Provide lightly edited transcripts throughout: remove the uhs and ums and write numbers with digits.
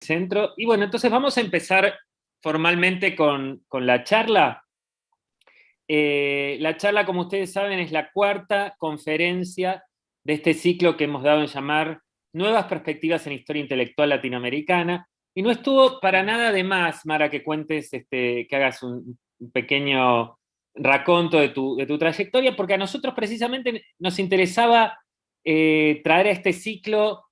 Centro. Y bueno, entonces vamos a empezar formalmente con la charla. La charla, como ustedes saben, es la cuarta conferencia de este ciclo que hemos dado en llamar Nuevas Perspectivas en Historia Intelectual Latinoamericana. Y no estuvo para nada de más, Mara, que cuentes, que hagas un pequeño raconto de tu trayectoria, porque a nosotros precisamente nos interesaba traer a este ciclo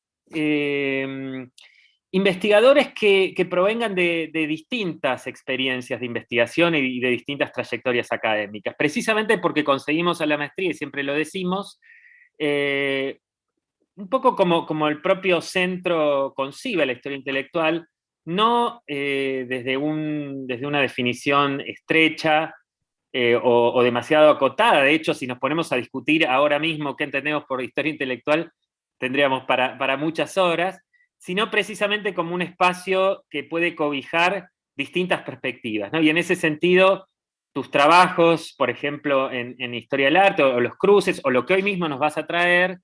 investigadores que provengan de distintas experiencias de investigación y de distintas trayectorias académicas, precisamente porque conseguimos a la maestría, y siempre lo decimos, un poco como el propio centro concibe la historia intelectual, no desde una definición estrecha o demasiado acotada. De hecho, si nos ponemos a discutir ahora mismo qué entendemos por historia intelectual, tendríamos para muchas horas, sino precisamente como un espacio que puede cobijar distintas perspectivas, ¿no? Y en ese sentido, tus trabajos, por ejemplo, en Historia del Arte, o los cruces, o lo que hoy mismo nos vas a traer,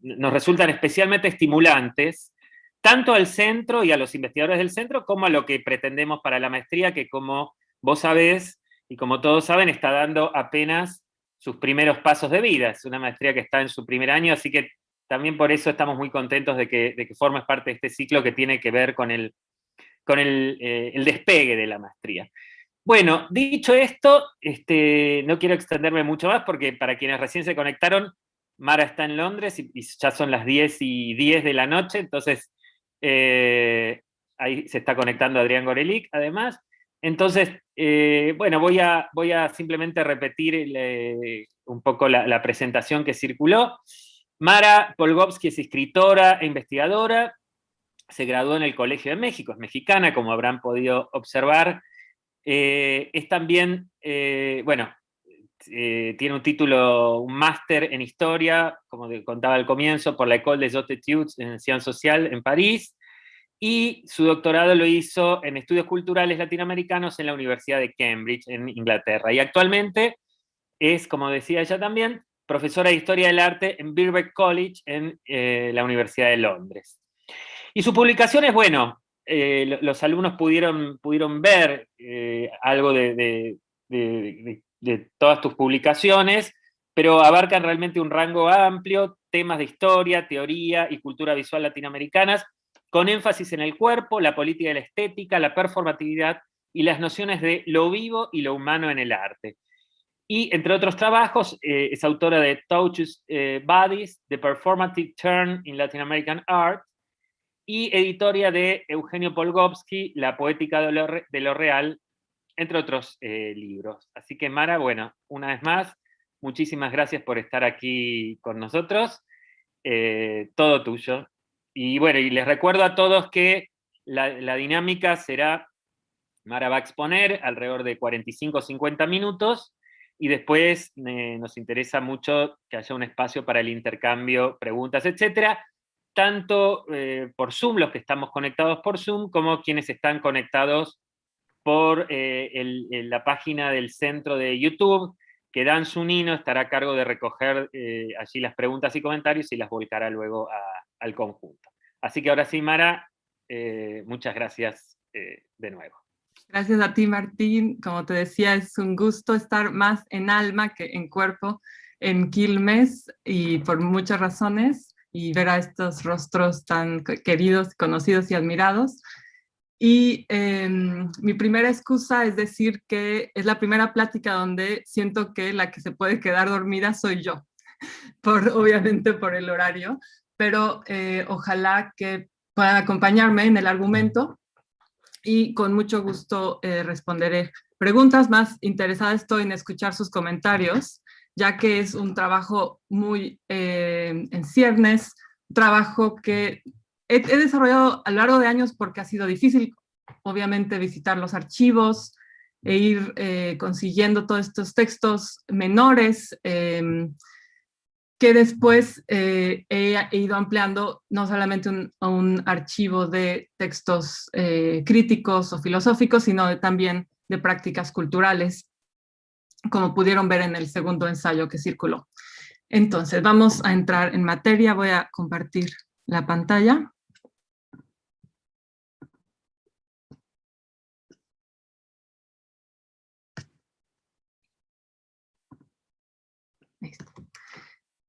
nos resultan especialmente estimulantes, tanto al centro y a los investigadores del centro, como a lo que pretendemos para la maestría, que como vos sabés, y como todos saben, está dando apenas sus primeros pasos de vida. Es una maestría que está en su primer año, así que también por eso estamos muy contentos de que formes parte de este ciclo que tiene que ver con el despegue de la maestría. Bueno, dicho esto, no quiero extenderme mucho más porque para quienes recién se conectaron, Mara está en Londres y ya son las 10:10 de la noche, entonces ahí se está conectando Adrián Gorelick, además. Entonces, bueno, voy a simplemente repetir un poco la presentación que circuló. Mara Polgovsky es escritora e investigadora, se graduó en el Colegio de México, es mexicana, como habrán podido observar. Es también, tiene un título, un máster en historia, como contaba al comienzo, por la École des Hautes Études en Ciencias Sociales en París, y su doctorado lo hizo en estudios culturales latinoamericanos en la Universidad de Cambridge, en Inglaterra. Y actualmente es, como decía ella también, profesora de Historia del Arte en Birkbeck College, en la Universidad de Londres. Y sus publicaciones, bueno, los alumnos pudieron ver algo de todas tus publicaciones, pero abarcan realmente un rango amplio, temas de historia, teoría y cultura visual latinoamericanas, con énfasis en el cuerpo, la política y la estética, la performatividad y las nociones de lo vivo y lo humano en el arte. Y entre otros trabajos, es autora de Touches Bodies, The Performative Turn in Latin American Art, y editoria de Eugenio Polgovsky, La poética de lo real, entre otros libros. Así que Mara, bueno, una vez más, muchísimas gracias por estar aquí con nosotros, todo tuyo. Y bueno, y les recuerdo a todos que la dinámica será, Mara va a exponer alrededor de 45 o 50 minutos, y después nos interesa mucho que haya un espacio para el intercambio, preguntas, etcétera, tanto por Zoom, los que estamos conectados por Zoom, como quienes están conectados por la página del centro de YouTube, que Dan Zunino estará a cargo de recoger allí las preguntas y comentarios y las volcará luego al conjunto. Así que ahora sí, Mara, muchas gracias de nuevo. Gracias a ti, Martín. Como te decía, es un gusto estar más en alma que en cuerpo en Quilmes, y por muchas razones, y ver a estos rostros tan queridos, conocidos y admirados. Y mi primera excusa es decir que es la primera plática donde siento que la que se puede quedar dormida soy yo, obviamente por el horario, pero ojalá que puedan acompañarme en el argumento, y con mucho gusto responderé preguntas. Más interesada estoy en escuchar sus comentarios, ya que es un trabajo muy en ciernes, un trabajo que he desarrollado a lo largo de años porque ha sido difícil, obviamente, visitar los archivos e ir consiguiendo todos estos textos menores, que después he ido ampliando no solamente un archivo de textos críticos o filosóficos, sino también de prácticas culturales, como pudieron ver en el segundo ensayo que circuló. Entonces, vamos a entrar en materia. Voy a compartir la pantalla.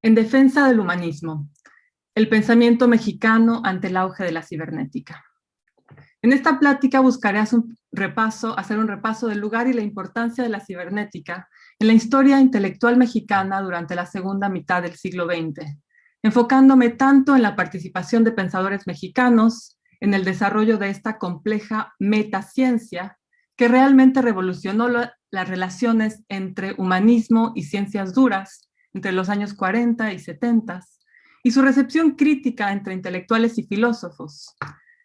En defensa del humanismo, el pensamiento mexicano ante el auge de la cibernética. En esta plática buscaré hacer un repaso del lugar y la importancia de la cibernética en la historia intelectual mexicana durante la segunda mitad del siglo XX, enfocándome tanto en la participación de pensadores mexicanos en el desarrollo de esta compleja metaciencia que realmente revolucionó las relaciones entre humanismo y ciencias duras entre los años 40 y 70, y su recepción crítica entre intelectuales y filósofos.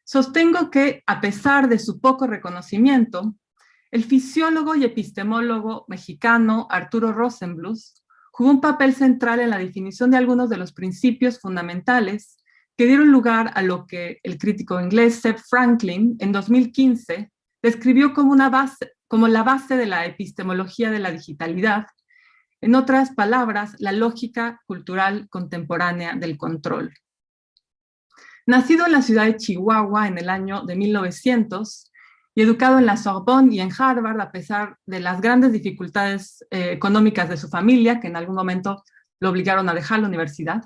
Sostengo que, a pesar de su poco reconocimiento, el fisiólogo y epistemólogo mexicano Arturo Rosenbluth jugó un papel central en la definición de algunos de los principios fundamentales que dieron lugar a lo que el crítico inglés Seb Franklin en 2015 describió como la base de la epistemología de la digitalidad, en otras palabras, la lógica cultural contemporánea del control. Nacido en la ciudad de Chihuahua en el año de 1900 y educado en la Sorbonne y en Harvard a pesar de las grandes dificultades económicas de su familia, que en algún momento lo obligaron a dejar la universidad,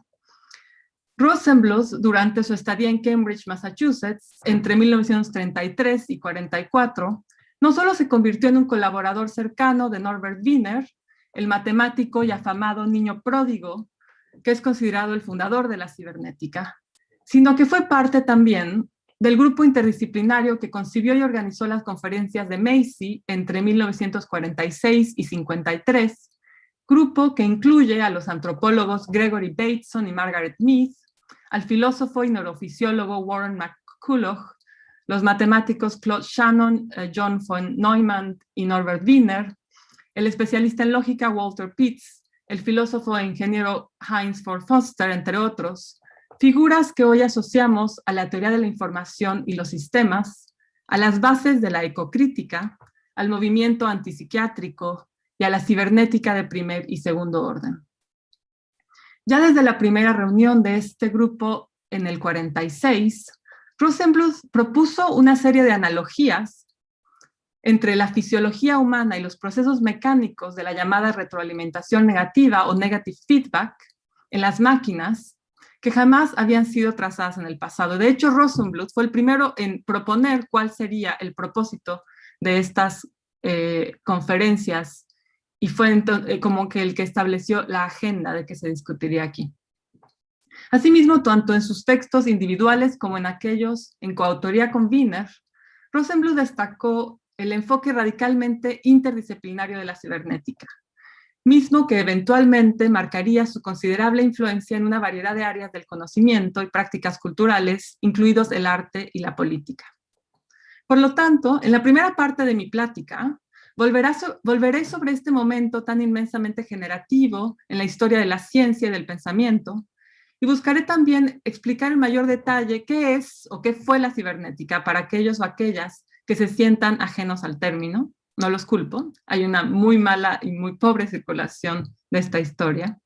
Rosenbluth, durante su estadía en Cambridge, Massachusetts, entre 1933 y 44, no solo se convirtió en un colaborador cercano de Norbert Wiener, el matemático y afamado niño pródigo, que es considerado el fundador de la cibernética, sino que fue parte también del grupo interdisciplinario que concibió y organizó las conferencias de Macy entre 1946 y 53, grupo que incluye a los antropólogos Gregory Bateson y Margaret Mead, al filósofo y neurofisiólogo Warren McCulloch, los matemáticos Claude Shannon, John von Neumann y Norbert Wiener, el especialista en lógica Walter Pitts, el filósofo e ingeniero Heinz von Foster, entre otros, figuras que hoy asociamos a la teoría de la información y los sistemas, a las bases de la ecocrítica, al movimiento antipsiquiátrico y a la cibernética de primer y segundo orden. Ya desde la primera reunión de este grupo en el 46, Rosenbluth propuso una serie de analogías entre la fisiología humana y los procesos mecánicos de la llamada retroalimentación negativa o negative feedback en las máquinas, que jamás habían sido trazadas en el pasado. De hecho, Rosenbluth fue el primero en proponer cuál sería el propósito de estas conferencias y fue como que el que estableció la agenda de que se discutiría aquí. Asimismo, tanto en sus textos individuales como en aquellos en coautoría con Wiener, Rosenbluth destacó el enfoque radicalmente interdisciplinario de la cibernética, mismo que eventualmente marcaría su considerable influencia en una variedad de áreas del conocimiento y prácticas culturales, incluidos el arte y la política. Por lo tanto, en la primera parte de mi plática, volveré sobre este momento tan inmensamente generativo en la historia de la ciencia y del pensamiento, y buscaré también explicar en mayor detalle qué es o qué fue la cibernética para aquellos o aquellas que se sientan ajenos al término. No los culpo, hay una muy mala y muy pobre circulación de esta historia.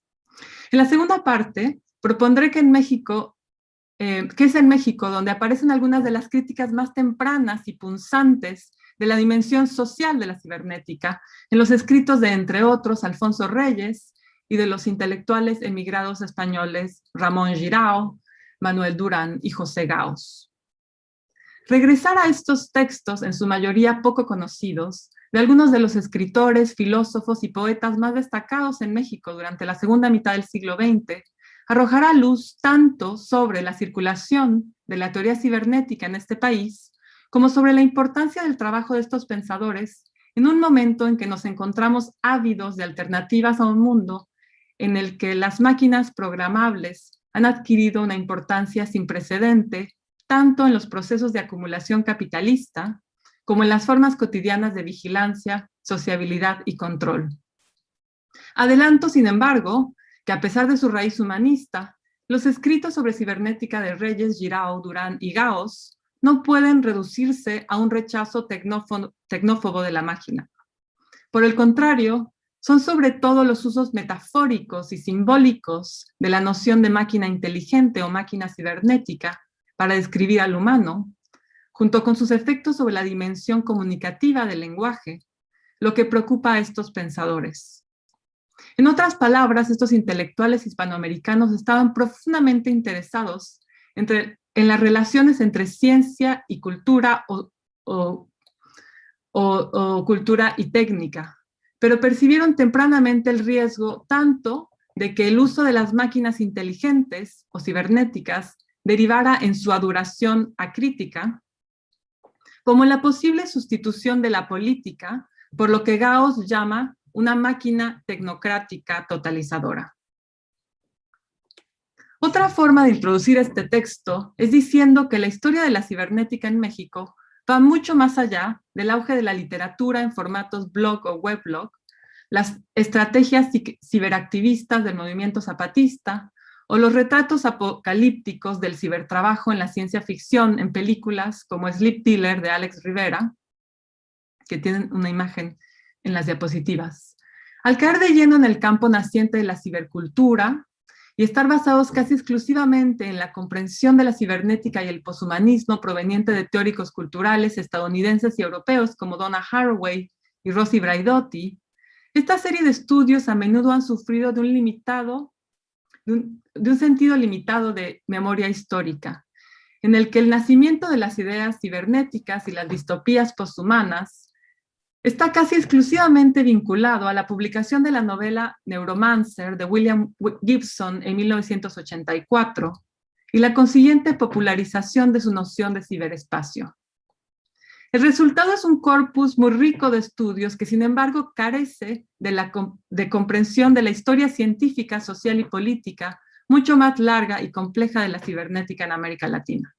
En la segunda parte, propondré que es en México donde aparecen algunas de las críticas más tempranas y punzantes de la dimensión social de la cibernética, en los escritos de, entre otros, Alfonso Reyes y de los intelectuales emigrados españoles Ramón Girao, Manuel Durán y José Gaos. Regresar a estos textos, en su mayoría poco conocidos, de algunos de los escritores, filósofos y poetas más destacados en México durante la segunda mitad del siglo XX, arrojará luz tanto sobre la circulación de la teoría cibernética en este país, como sobre la importancia del trabajo de estos pensadores en un momento en que nos encontramos ávidos de alternativas a un mundo en el que las máquinas programables han adquirido una importancia sin precedente tanto en los procesos de acumulación capitalista como en las formas cotidianas de vigilancia, sociabilidad y control. Adelanto, sin embargo, que a pesar de su raíz humanista, los escritos sobre cibernética de Reyes, Girao, Durán y Gaos no pueden reducirse a un rechazo tecnófobo de la máquina. Por el contrario, son sobre todo los usos metafóricos y simbólicos de la noción de máquina inteligente o máquina cibernética para describir al humano, junto con sus efectos sobre la dimensión comunicativa del lenguaje, lo que preocupa a estos pensadores. En otras palabras, estos intelectuales hispanoamericanos estaban profundamente interesados en las relaciones entre ciencia y cultura o cultura y técnica, pero percibieron tempranamente el riesgo tanto de que el uso de las máquinas inteligentes o cibernéticas derivara en su adulación acrítica, como en la posible sustitución de la política por lo que Gauss llama una máquina tecnocrática totalizadora. Otra forma de introducir este texto es diciendo que la historia de la cibernética en México va mucho más allá del auge de la literatura en formatos blog o weblog, las estrategias ciberactivistas del movimiento zapatista o los retratos apocalípticos del cibertrabajo en la ciencia ficción en películas como Sleep Dealer de Alex Rivera, que tienen una imagen en las diapositivas. Al caer de lleno en el campo naciente de la cibercultura y estar basados casi exclusivamente en la comprensión de la cibernética y el poshumanismo proveniente de teóricos culturales estadounidenses y europeos como Donna Haraway y Rossi Braidotti, esta serie de estudios a menudo han sufrido de un sentido limitado de memoria histórica, en el que el nacimiento de las ideas cibernéticas y las distopías posthumanas está casi exclusivamente vinculado a la publicación de la novela Neuromancer de William Gibson en 1984 y la consiguiente popularización de su noción de ciberespacio. El resultado es un corpus muy rico de estudios que, sin embargo, carece de comprensión de la historia científica, social y política mucho más larga y compleja de la cibernética en América Latina.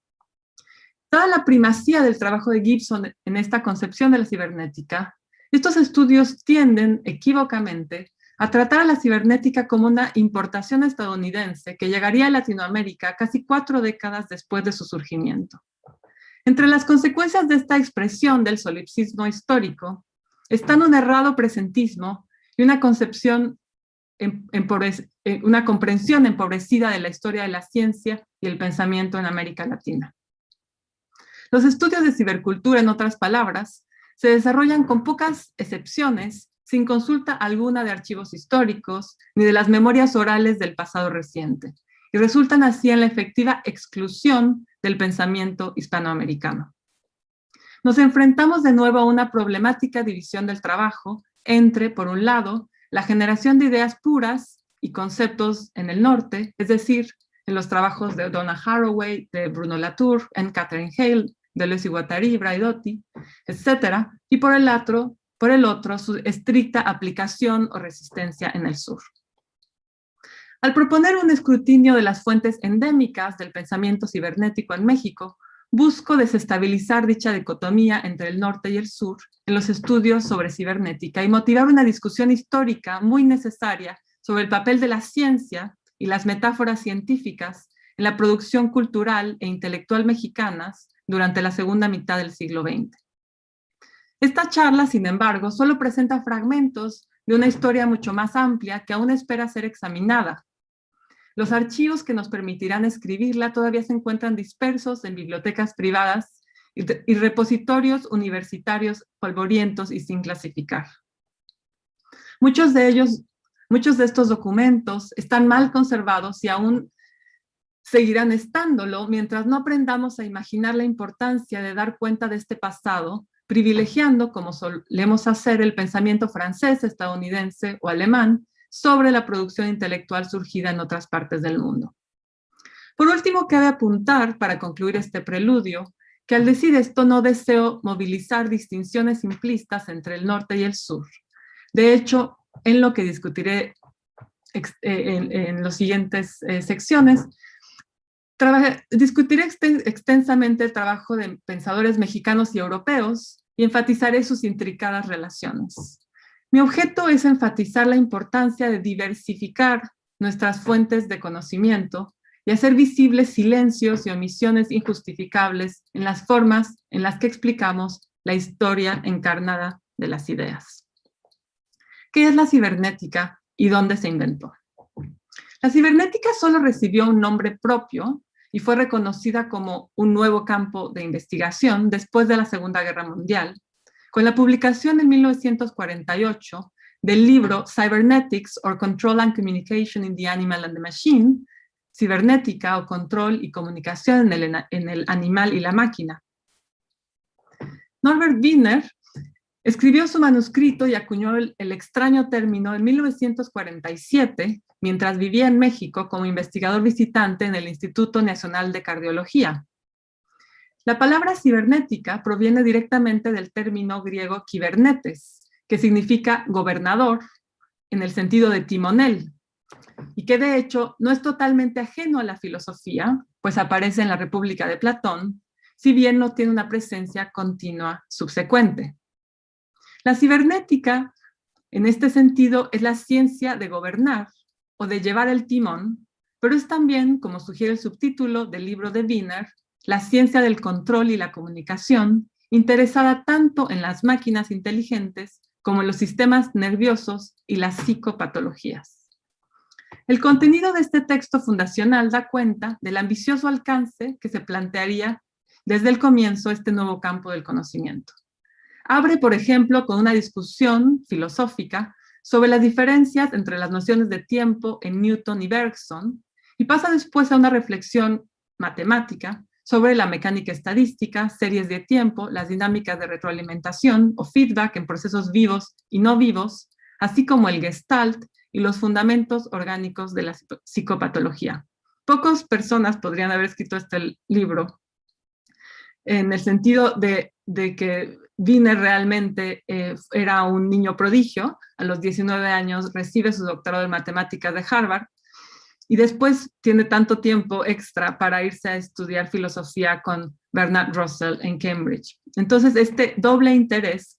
Dada la primacía del trabajo de Gibson en esta concepción de la cibernética, estos estudios tienden equívocamente a tratar a la cibernética como una importación estadounidense que llegaría a Latinoamérica casi 4 décadas después de su surgimiento. Entre las consecuencias de esta expresión del solipsismo histórico están un errado presentismo y una comprensión empobrecida de la historia de la ciencia y el pensamiento en América Latina. Los estudios de cibercultura, en otras palabras, se desarrollan con pocas excepciones, sin consulta alguna de archivos históricos ni de las memorias orales del pasado reciente, y resultan así en la efectiva exclusión del pensamiento hispanoamericano. Nos enfrentamos de nuevo a una problemática división del trabajo entre, por un lado, la generación de ideas puras y conceptos en el norte, es decir, en los trabajos de Donna Haraway, de Bruno Latour, N. Catherine Hale, Deleuze y Guattari, Braidotti, etc., y por el otro, su estricta aplicación o resistencia en el sur. Al proponer un escrutinio de las fuentes endémicas del pensamiento cibernético en México, busco desestabilizar dicha dicotomía entre el norte y el sur en los estudios sobre cibernética y motivar una discusión histórica muy necesaria sobre el papel de la ciencia y las metáforas científicas en la producción cultural e intelectual mexicanas durante la segunda mitad del siglo XX. Esta charla, sin embargo, solo presenta fragmentos de una historia mucho más amplia que aún espera ser examinada. Los archivos que nos permitirán escribirla todavía se encuentran dispersos en bibliotecas privadas y repositorios universitarios polvorientos y sin clasificar. Muchos de estos documentos están mal conservados y aún seguirán estándolo mientras no aprendamos a imaginar la importancia de dar cuenta de este pasado, privilegiando, como solemos hacer, el pensamiento francés, estadounidense o alemán sobre la producción intelectual surgida en otras partes del mundo. Por último, cabe apuntar, para concluir este preludio, que al decir esto no deseo movilizar distinciones simplistas entre el norte y el sur. De hecho, en lo que discutiré en las siguientes secciones, discutiré extensamente el trabajo de pensadores mexicanos y europeos y enfatizaré sus intricadas relaciones. Mi objeto es enfatizar la importancia de diversificar nuestras fuentes de conocimiento y hacer visibles silencios y omisiones injustificables en las formas en las que explicamos la historia encarnada de las ideas. ¿Qué es la cibernética y dónde se inventó? La cibernética solo recibió un nombre propio y fue reconocida como un nuevo campo de investigación después de la Segunda Guerra Mundial, con la publicación en 1948 del libro Cybernetics or Control and Communication in the Animal and the Machine, cibernética o control y comunicación en el animal y la máquina. Norbert Wiener escribió su manuscrito y acuñó el extraño término en 1947, mientras vivía en México como investigador visitante en el Instituto Nacional de Cardiología. La palabra cibernética proviene directamente del término griego kibernetes, que significa gobernador en el sentido de timonel, y que de hecho no es totalmente ajeno a la filosofía, pues aparece en la República de Platón, si bien no tiene una presencia continua subsecuente. La cibernética, en este sentido, es la ciencia de gobernar o de llevar el timón, pero es también, como sugiere el subtítulo del libro de Wiener, la ciencia del control y la comunicación, interesada tanto en las máquinas inteligentes como en los sistemas nerviosos y las psicopatologías. El contenido de este texto fundacional da cuenta del ambicioso alcance que se plantearía desde el comienzo este nuevo campo del conocimiento. Abre, por ejemplo, con una discusión filosófica sobre las diferencias entre las nociones de tiempo en Newton y Bergson, y pasa después a una reflexión matemática sobre la mecánica estadística, series de tiempo, las dinámicas de retroalimentación o feedback en procesos vivos y no vivos, así como el Gestalt y los fundamentos orgánicos de la psicopatología. Pocas personas podrían haber escrito este libro en el sentido de que Wiener realmente era un niño prodigio. A los 19 años recibe su doctorado en matemáticas de Harvard y después tiene tanto tiempo extra para irse a estudiar filosofía con Bernard Russell en Cambridge. Entonces, este doble interés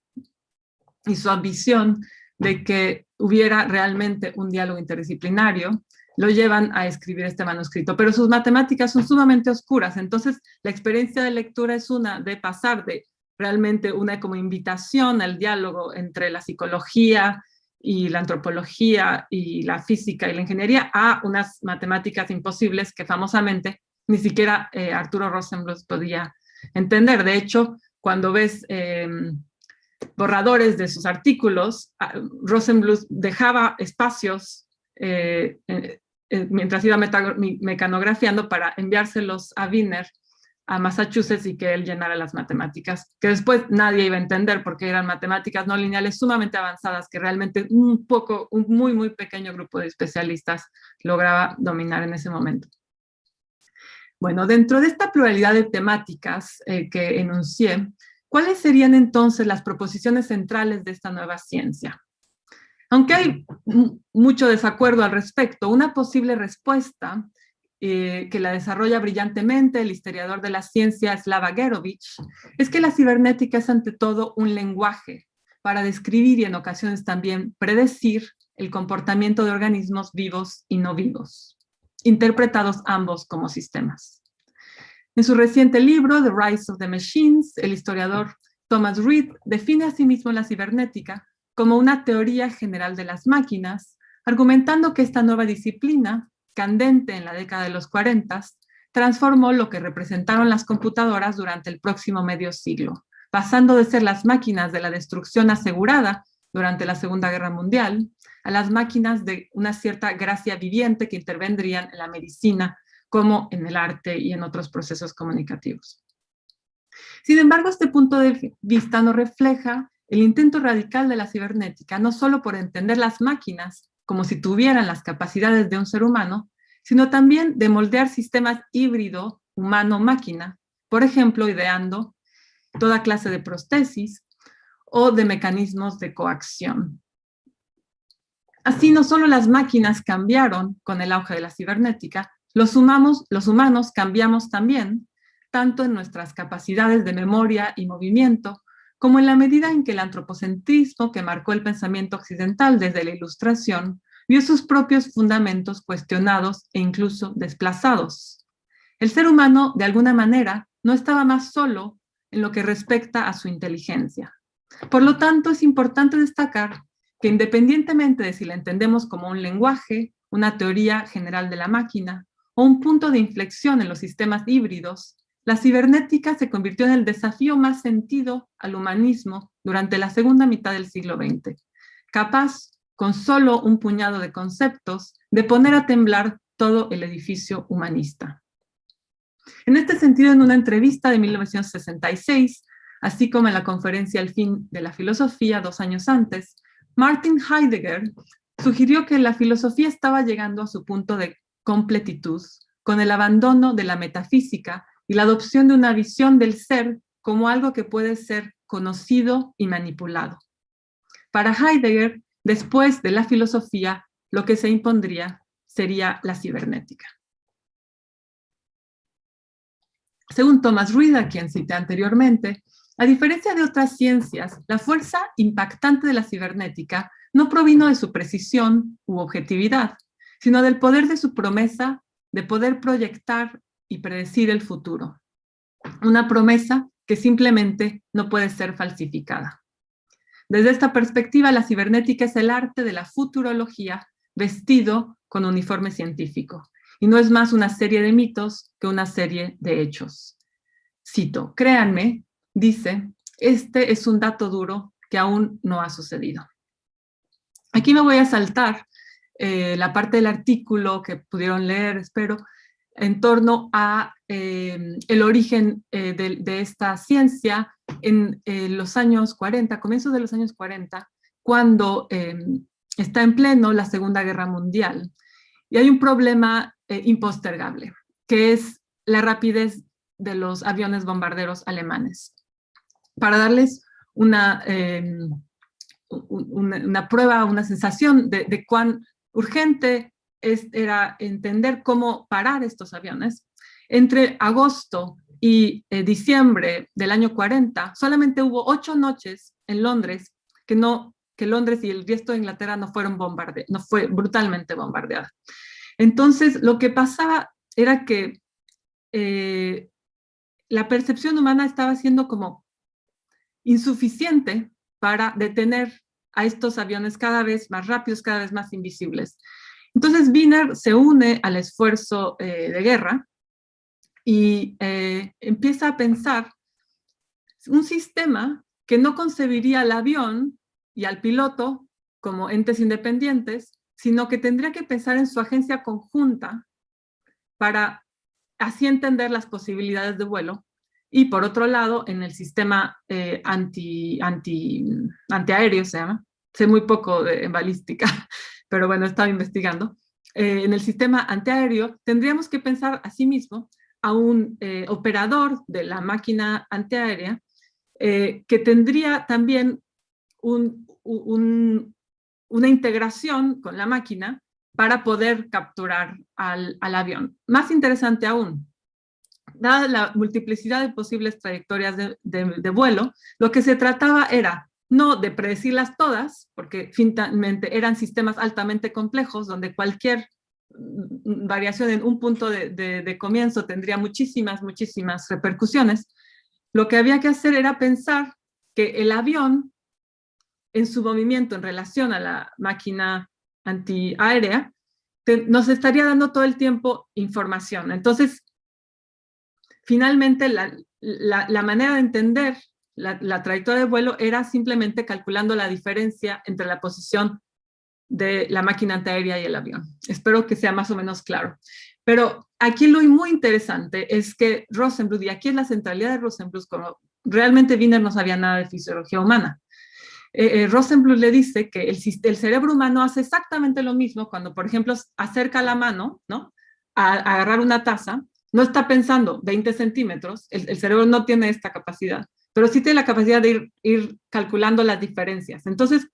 y su ambición de que hubiera realmente un diálogo interdisciplinario lo llevan a escribir este manuscrito, pero sus matemáticas son sumamente oscuras, entonces la experiencia de lectura es una de pasar de realmente una como invitación al diálogo entre la psicología y la antropología y la física y la ingeniería a unas matemáticas imposibles que famosamente ni siquiera Arturo Rosenbluth podía entender. De hecho, cuando ves borradores de sus artículos, Rosenbluth dejaba espacios mientras iba mecanografiando para enviárselos a Wiener a Massachusetts y que él llenara las matemáticas, que después nadie iba a entender porque eran matemáticas no lineales sumamente avanzadas que realmente un muy pequeño grupo de especialistas lograba dominar en ese momento. Bueno, dentro de esta pluralidad de temáticas que enuncié, ¿cuáles serían entonces las proposiciones centrales de esta nueva ciencia? Aunque hay mucho desacuerdo al respecto, una posible respuesta que la desarrolla brillantemente el historiador de la ciencia Slava Gerovich es que la cibernética es ante todo un lenguaje para describir y en ocasiones también predecir el comportamiento de organismos vivos y no vivos, interpretados ambos como sistemas. En su reciente libro, The Rise of the Machines, el historiador Thomas Reed define a sí mismo la cibernética como una teoría general de las máquinas, argumentando que esta nueva disciplina, candente en la década de los 40, transformó lo que representaron las computadoras durante el próximo medio siglo, pasando de ser las máquinas de la destrucción asegurada durante la Segunda Guerra Mundial a las máquinas de una cierta gracia viviente que intervendrían en la medicina, como en el arte y en otros procesos comunicativos. Sin embargo, este punto de vista no refleja el intento radical de la cibernética, no solo por entender las máquinas como si tuvieran las capacidades de un ser humano, sino también de moldear sistemas híbrido humano-máquina, por ejemplo, ideando toda clase de prótesis o de mecanismos de coacción. Así, no solo las máquinas cambiaron con el auge de la cibernética, los humanos cambiamos también, tanto en nuestras capacidades de memoria y movimiento, como en la medida en que el antropocentrismo que marcó el pensamiento occidental desde la Ilustración vio sus propios fundamentos cuestionados e incluso desplazados. El ser humano, de alguna manera, no estaba más solo en lo que respecta a su inteligencia. Por lo tanto, es importante destacar que independientemente de si la entendemos como un lenguaje, una teoría general de la máquina o un punto de inflexión en los sistemas híbridos, la cibernética se convirtió en el desafío más sentido al humanismo durante la segunda mitad del siglo XX, capaz con solo un puñado de conceptos, de poner a temblar todo el edificio humanista. En este sentido, en una entrevista de 1966, así como en la conferencia El fin de la filosofía 2 años antes, Martin Heidegger sugirió que la filosofía estaba llegando a su punto de completitud con el abandono de la metafísica y la adopción de una visión del ser como algo que puede ser conocido y manipulado. Para Heidegger, después de la filosofía, lo que se impondría sería la cibernética. Según Thomas Reid, a quien cité anteriormente, a diferencia de otras ciencias, la fuerza impactante de la cibernética no provino de su precisión u objetividad, sino del poder de su promesa de poder proyectar y predecir el futuro. Una promesa que simplemente no puede ser falsificada. Desde esta perspectiva, la cibernética es el arte de la futurología vestido con uniforme científico, y no es más una serie de mitos que una serie de hechos. Cito, créanme, dice, este es un dato duro que aún no ha sucedido. Aquí me voy a saltar la parte del artículo que pudieron leer, espero, en torno a el origen de esta ciencia en los años 40, comienzos de los años 40, cuando está en pleno la Segunda Guerra Mundial. Y hay un problema impostergable, que es la rapidez de los aviones bombarderos alemanes. Para darles una prueba, una sensación de cuán urgente era entender cómo parar estos aviones, entre agosto y diciembre del año 40, solamente hubo 8 noches en Londres que Londres y el resto de Inglaterra no fue brutalmente bombardeada. Entonces, lo que pasaba era que la percepción humana estaba siendo como insuficiente para detener a estos aviones cada vez más rápidos, cada vez más invisibles. Entonces Wiener se une al esfuerzo de guerra y empieza a pensar un sistema que no concebiría al avión y al piloto como entes independientes, sino que tendría que pensar en su agencia conjunta para así entender las posibilidades de vuelo. Y por otro lado, en el sistema antiaéreo se llama, sé muy poco en balística, pero bueno, estaba investigando. En el sistema antiaéreo tendríamos que pensar asimismo a un operador de la máquina antiaérea que tendría también una integración con la máquina para poder capturar al avión. Más interesante aún, dada la multiplicidad de posibles trayectorias de vuelo, lo que se trataba era no de predecirlas todas, porque finalmente eran sistemas altamente complejos, donde cualquier variación en un punto de comienzo tendría muchísimas repercusiones. Lo que había que hacer era pensar que el avión, en su movimiento en relación a la máquina antiaérea, nos estaría dando todo el tiempo información. Entonces, finalmente, la manera de entender la trayectoria de vuelo era simplemente calculando la diferencia entre la posición de la máquina antiaérea y el avión. Espero que sea más o menos claro. Pero aquí lo muy interesante es que Rosenbluth, y aquí es la centralidad de Rosenbluth, como realmente Wiener no sabía nada de fisiología humana. Rosenbluth le dice que el cerebro humano hace exactamente lo mismo cuando, por ejemplo, acerca la mano, ¿no?, a agarrar una taza. No está pensando 20 centímetros, el cerebro no tiene esta capacidad, pero sí tiene la capacidad de ir calculando las diferencias. Entonces,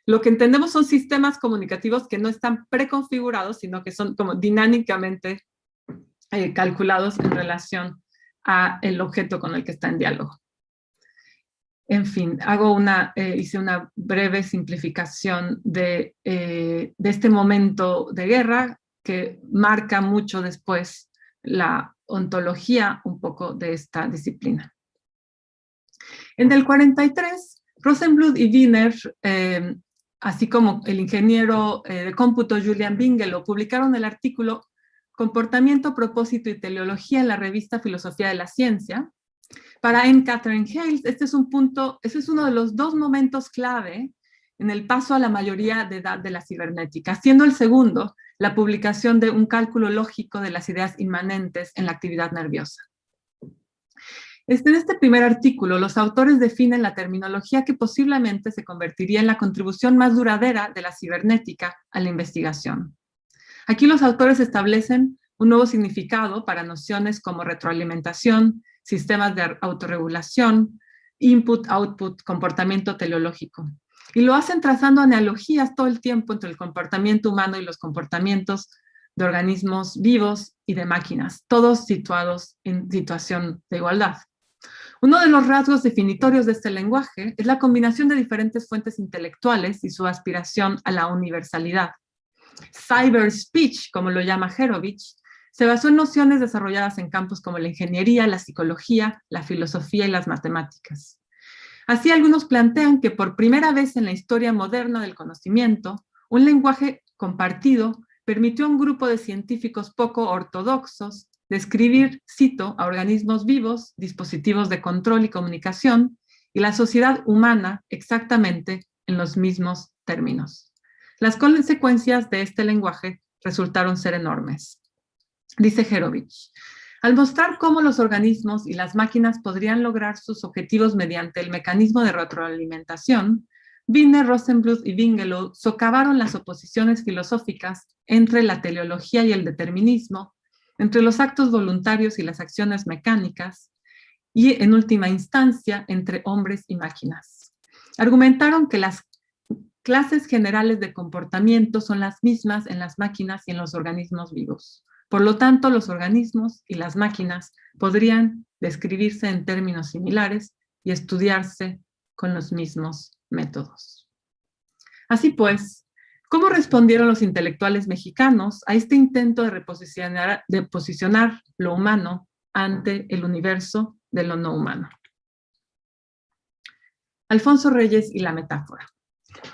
lo que entendemos son sistemas comunicativos que no están preconfigurados, sino que son como dinámicamente calculados en relación al objeto con el que está en diálogo. En fin, hice una breve simplificación de este momento de guerra que marca mucho después la ontología un poco de esta disciplina. En el 43, Rosenbluth y Wiener, así como el ingeniero de cómputo Julian Bingelow, publicaron el artículo Comportamiento, Propósito y Teleología en la revista Filosofía de la Ciencia. Para Anne Catherine Hales, este es uno de los 2 momentos clave en el paso a la mayoría de edad de la cibernética, siendo el segundo la publicación de un cálculo lógico de las ideas inmanentes en la actividad nerviosa. En este primer artículo, los autores definen la terminología que posiblemente se convertiría en la contribución más duradera de la cibernética a la investigación. Aquí los autores establecen un nuevo significado para nociones como retroalimentación, sistemas de autorregulación, input-output, comportamiento teleológico. Y lo hacen trazando analogías todo el tiempo entre el comportamiento humano y los comportamientos de organismos vivos y de máquinas, todos situados en situación de igualdad. Uno de los rasgos definitorios de este lenguaje es la combinación de diferentes fuentes intelectuales y su aspiración a la universalidad. Cyber speech, como lo llama Herovich, se basó en nociones desarrolladas en campos como la ingeniería, la psicología, la filosofía y las matemáticas. Así, algunos plantean que por primera vez en la historia moderna del conocimiento, un lenguaje compartido permitió a un grupo de científicos poco ortodoxos describir, cito, a organismos vivos, dispositivos de control y comunicación, y la sociedad humana exactamente en los mismos términos. Las consecuencias de este lenguaje resultaron ser enormes. Dice Herovich, al mostrar cómo los organismos y las máquinas podrían lograr sus objetivos mediante el mecanismo de retroalimentación, Wiener, Rosenbluth y Wingelow socavaron las oposiciones filosóficas entre la teleología y el determinismo, entre los actos voluntarios y las acciones mecánicas, y en última instancia, entre hombres y máquinas. Argumentaron que las clases generales de comportamiento son las mismas en las máquinas y en los organismos vivos. Por lo tanto, los organismos y las máquinas podrían describirse en términos similares y estudiarse con los mismos métodos. Así pues, ¿cómo respondieron los intelectuales mexicanos a este intento de posicionar lo humano ante el universo de lo no humano? Alfonso Reyes y la metáfora.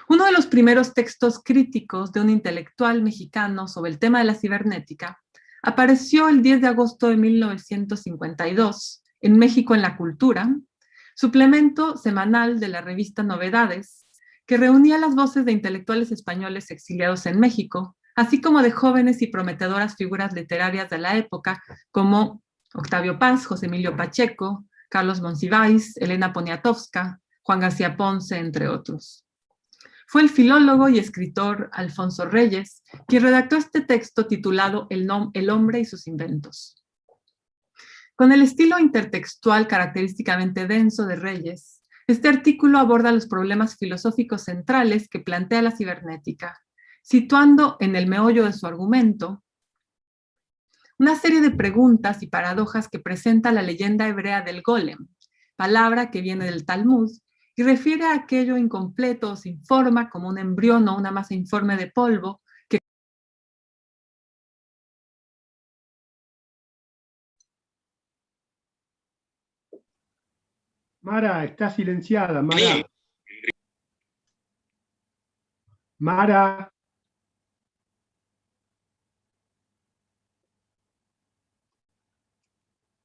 Uno de los primeros textos críticos de un intelectual mexicano sobre el tema de la cibernética apareció el 10 de agosto de 1952 en México en la Cultura, suplemento semanal de la revista Novedades, que reunía las voces de intelectuales españoles exiliados en México, así como de jóvenes y prometedoras figuras literarias de la época, como Octavio Paz, José Emilio Pacheco, Carlos Monsiváis, Elena Poniatowska, Juan García Ponce, entre otros. Fue el filólogo y escritor Alfonso Reyes quien redactó este texto titulado El hombre y sus inventos. Con el estilo intertextual característicamente denso de Reyes, este artículo aborda los problemas filosóficos centrales que plantea la cibernética, situando en el meollo de su argumento una serie de preguntas y paradojas que presenta la leyenda hebrea del golem, palabra que viene del Talmud, y refiere a aquello incompleto o sin forma, como un embrión o una masa informe de polvo, que Mara, está silenciada, Mara. Mara.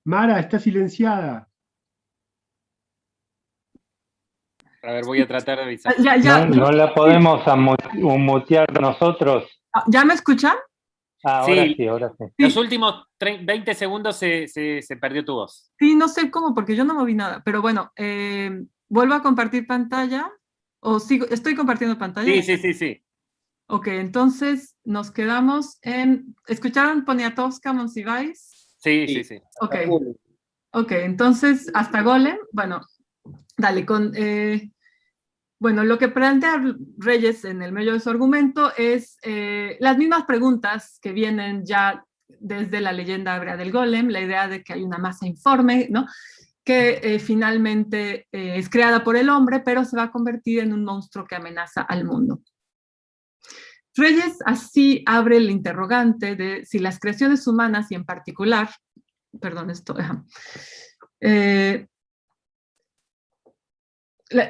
Mara, está silenciada. A ver, voy a tratar de avisar. No la podemos mutear nosotros. ¿Ya me escuchan? Ahora sí, ahora sí. Los últimos 20 segundos se perdió tu voz. Sí, no sé cómo, porque yo no moví nada. Pero bueno, ¿vuelvo a compartir pantalla? ¿O sigo? ¿Estoy compartiendo pantalla? Sí. Ok, entonces nos quedamos en... ¿Escucharon Poniatowska, Monsiváis? Sí. Ok, entonces hasta Golem. Bueno, dale, bueno, lo que plantea Reyes en el medio de su argumento es las mismas preguntas que vienen ya desde la leyenda hebrea del golem, la idea de que hay una masa informe, ¿no?, que finalmente es creada por el hombre, pero se va a convertir en un monstruo que amenaza al mundo. Reyes así abre el interrogante de si las creaciones humanas y en particular,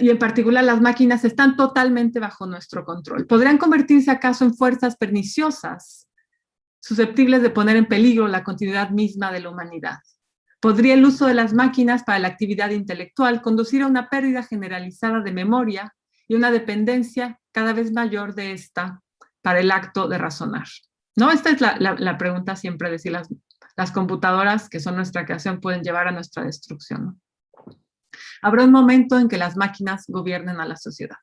y en particular las máquinas están totalmente bajo nuestro control. ¿Podrían convertirse acaso en fuerzas perniciosas, susceptibles de poner en peligro la continuidad misma de la humanidad? ¿Podría el uso de las máquinas para la actividad intelectual conducir a una pérdida generalizada de memoria y una dependencia cada vez mayor de esta para el acto de razonar. ¿No? Esta es la pregunta siempre de si las computadoras, que son nuestra creación, pueden llevar a nuestra destrucción, ¿no? Habrá un momento en que las máquinas gobiernen a la sociedad.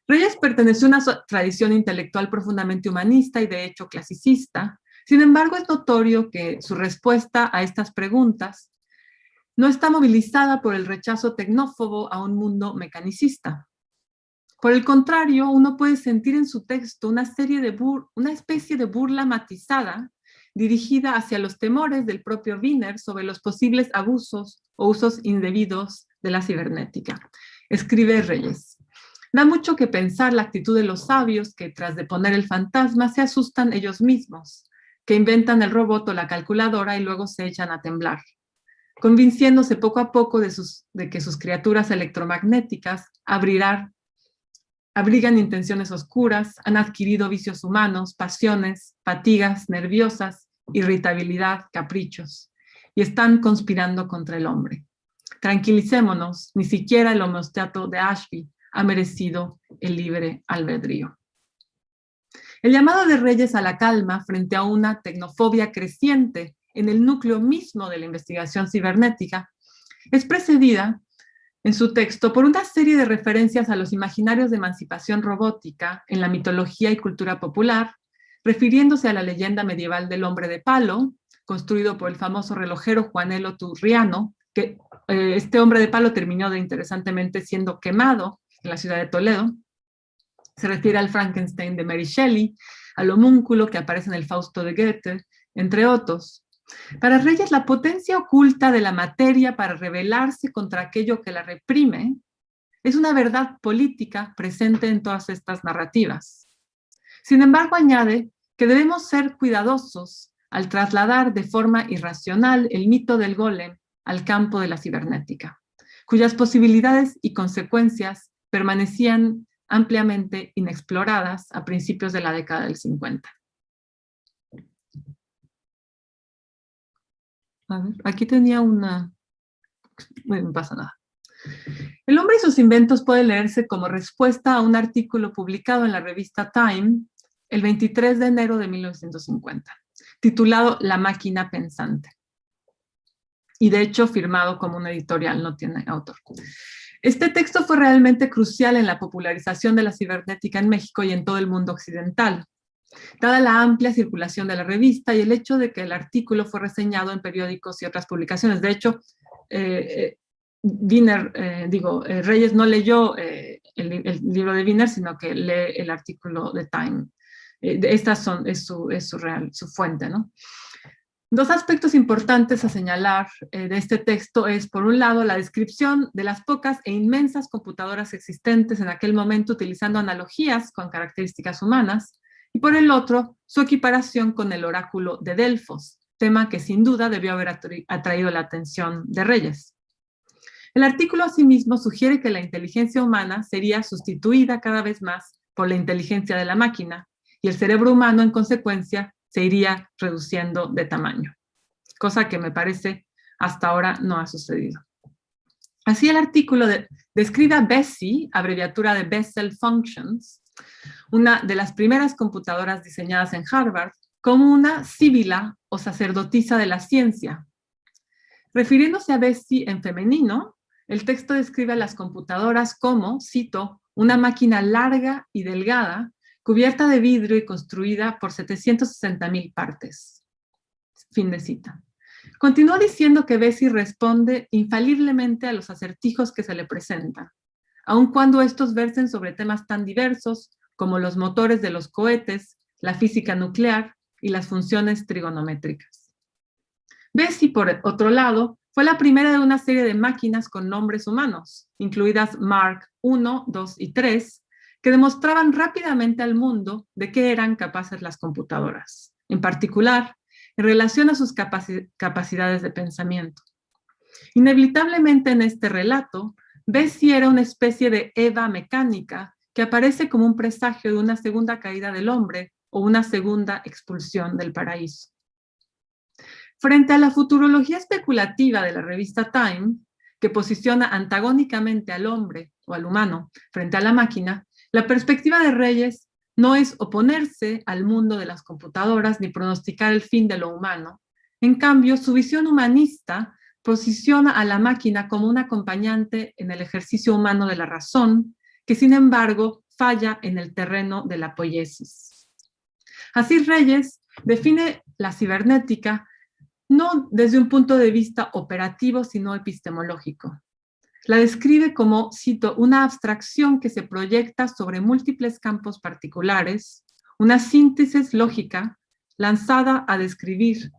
Reyes perteneció a una tradición intelectual profundamente humanista y de hecho clasicista. Sin embargo, es notorio que su respuesta a estas preguntas no está movilizada por el rechazo tecnófobo a un mundo mecanicista. Por el contrario, uno puede sentir en su texto una especie de burla matizada dirigida hacia los temores del propio Wiener sobre los posibles abusos o usos indebidos de la cibernética. Escribe Reyes: da mucho que pensar la actitud de los sabios que, tras deponer el fantasma, se asustan ellos mismos, que inventan el robot o la calculadora y luego se echan a temblar, convenciéndose poco a poco de que sus criaturas electromagnéticas abrigan intenciones oscuras, han adquirido vicios humanos, pasiones, fatigas nerviosas, irritabilidad, caprichos, y están conspirando contra el hombre. Tranquilicémonos, ni siquiera el homeostato de Ashby ha merecido el libre albedrío. El llamado de Reyes a la calma frente a una tecnofobia creciente en el núcleo mismo de la investigación cibernética es precedida en su texto por una serie de referencias a los imaginarios de emancipación robótica en la mitología y cultura popular, refiriéndose a la leyenda medieval del hombre de palo, construido por el famoso relojero Juanelo Turriano, que este hombre de palo terminó interesantemente siendo quemado en la ciudad de Toledo. Se refiere al Frankenstein de Mary Shelley, al homúnculo que aparece en el Fausto de Goethe, entre otros. Para Reyes, la potencia oculta de la materia para rebelarse contra aquello que la reprime es una verdad política presente en todas estas narrativas. Sin embargo, añade que debemos ser cuidadosos al trasladar de forma irracional el mito del golem al campo de la cibernética, cuyas posibilidades y consecuencias permanecían ampliamente inexploradas a principios de la década del 50. A ver, aquí tenía una... Bueno, no pasa nada. El hombre y sus inventos puede leerse como respuesta a un artículo publicado en la revista Time el 23 de enero de 1950, titulado La máquina pensante. Y de hecho firmado como una editorial, no tiene autor. Este texto fue realmente crucial en la popularización de la cibernética en México y en todo el mundo occidental, dada la amplia circulación de la revista y el hecho de que el artículo fue reseñado en periódicos y otras publicaciones. De hecho, Reyes no leyó el libro de Wiener, sino que lee el artículo de Time. Es su fuente, ¿no? Dos aspectos importantes a señalar de este texto es, por un lado, la descripción de las pocas e inmensas computadoras existentes en aquel momento utilizando analogías con características humanas, y por el otro, su equiparación con el oráculo de Delfos, tema que sin duda debió haber atraído la atención de Reyes. El artículo asimismo sugiere que la inteligencia humana sería sustituida cada vez más por la inteligencia de la máquina, y el cerebro humano, en consecuencia, se iría reduciendo de tamaño, cosa que me parece hasta ahora no ha sucedido. Así el artículo describe a Bessie, abreviatura de Bessel Functions, una de las primeras computadoras diseñadas en Harvard, como una sibila o sacerdotisa de la ciencia. Refiriéndose a Bessie en femenino, el texto describe a las computadoras como, cito, una máquina larga y delgada, cubierta de vidrio y construida por 760,000 partes. Fin de cita. Continúa diciendo que Bessie responde infaliblemente a los acertijos que se le presentan, aun cuando estos versen sobre temas tan diversos como los motores de los cohetes, la física nuclear y las funciones trigonométricas. Bessie, por otro lado, fue la primera de una serie de máquinas con nombres humanos, incluidas Mark I, II y III, que demostraban rápidamente al mundo de qué eran capaces las computadoras, en particular en relación a sus capacidades de pensamiento. Inevitablemente en este relato, Bessie era una especie de Eva mecánica que aparece como un presagio de una segunda caída del hombre o una segunda expulsión del paraíso. Frente a la futurología especulativa de la revista Time, que posiciona antagónicamente al hombre o al humano frente a la máquina, la perspectiva de Reyes no es oponerse al mundo de las computadoras ni pronosticar el fin de lo humano. En cambio, su visión humanista posiciona a la máquina como un acompañante en el ejercicio humano de la razón, que sin embargo falla en el terreno de la poiesis. Así Reyes define la cibernética no desde un punto de vista operativo, sino epistemológico. La describe como, cito, una abstracción que se proyecta sobre múltiples campos particulares, una síntesis lógica lanzada a descubrir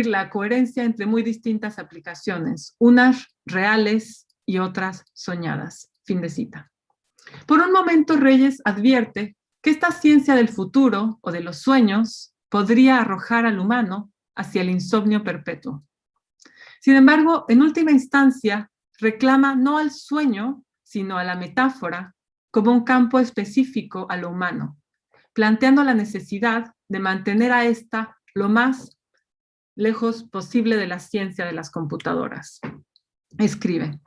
la coherencia entre muy distintas aplicaciones, unas reales y otras soñadas. Fin de cita. Por un momento, Reyes advierte que esta ciencia del futuro o de los sueños podría arrojar al humano hacia el insomnio perpetuo. Sin embargo, en última instancia, reclama no al sueño, sino a la metáfora como un campo específico a lo humano, planteando la necesidad de mantener a esta lo más lejos posible de la ciencia de las computadoras. Escribe: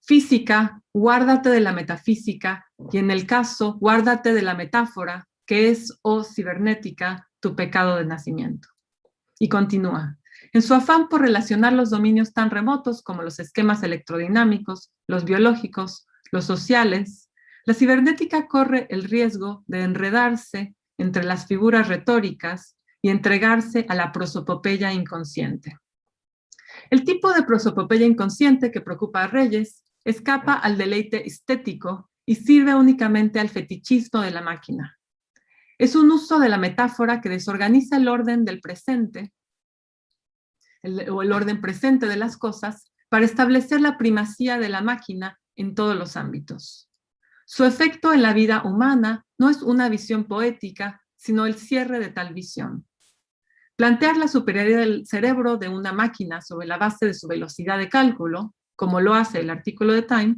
física, guárdate de la metafísica, y en el caso, guárdate de la metáfora, que es, oh cibernética, tu pecado de nacimiento. Y continúa: en su afán por relacionar los dominios tan remotos como los esquemas electrodinámicos, los biológicos, los sociales, la cibernética corre el riesgo de enredarse entre las figuras retóricas y entregarse a la prosopopeya inconsciente. El tipo de prosopopeya inconsciente que preocupa a Reyes escapa al deleite estético y sirve únicamente al fetichismo de la máquina. Es un uso de la metáfora que desorganiza el orden del presente, o el orden presente de las cosas, para establecer la primacía de la máquina en todos los ámbitos. Su efecto en la vida humana no es una visión poética, sino el cierre de tal visión. Plantear la superioridad del cerebro de una máquina sobre la base de su velocidad de cálculo, como lo hace el artículo de Time,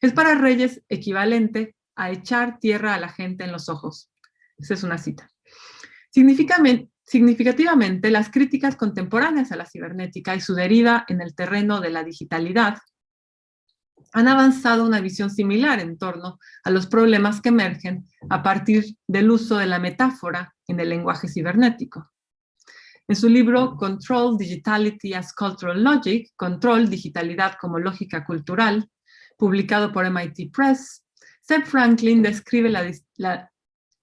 es para Reyes equivalente a echar tierra a la gente en los ojos. Esa es una cita. Significativamente, las críticas contemporáneas a la cibernética y su deriva en el terreno de la digitalidad han avanzado una visión similar en torno a los problemas que emergen a partir del uso de la metáfora en el lenguaje cibernético. En su libro Control, Digitality as Cultural Logic, Control, Digitalidad como Lógica Cultural, publicado por MIT Press, Seth Franklin describe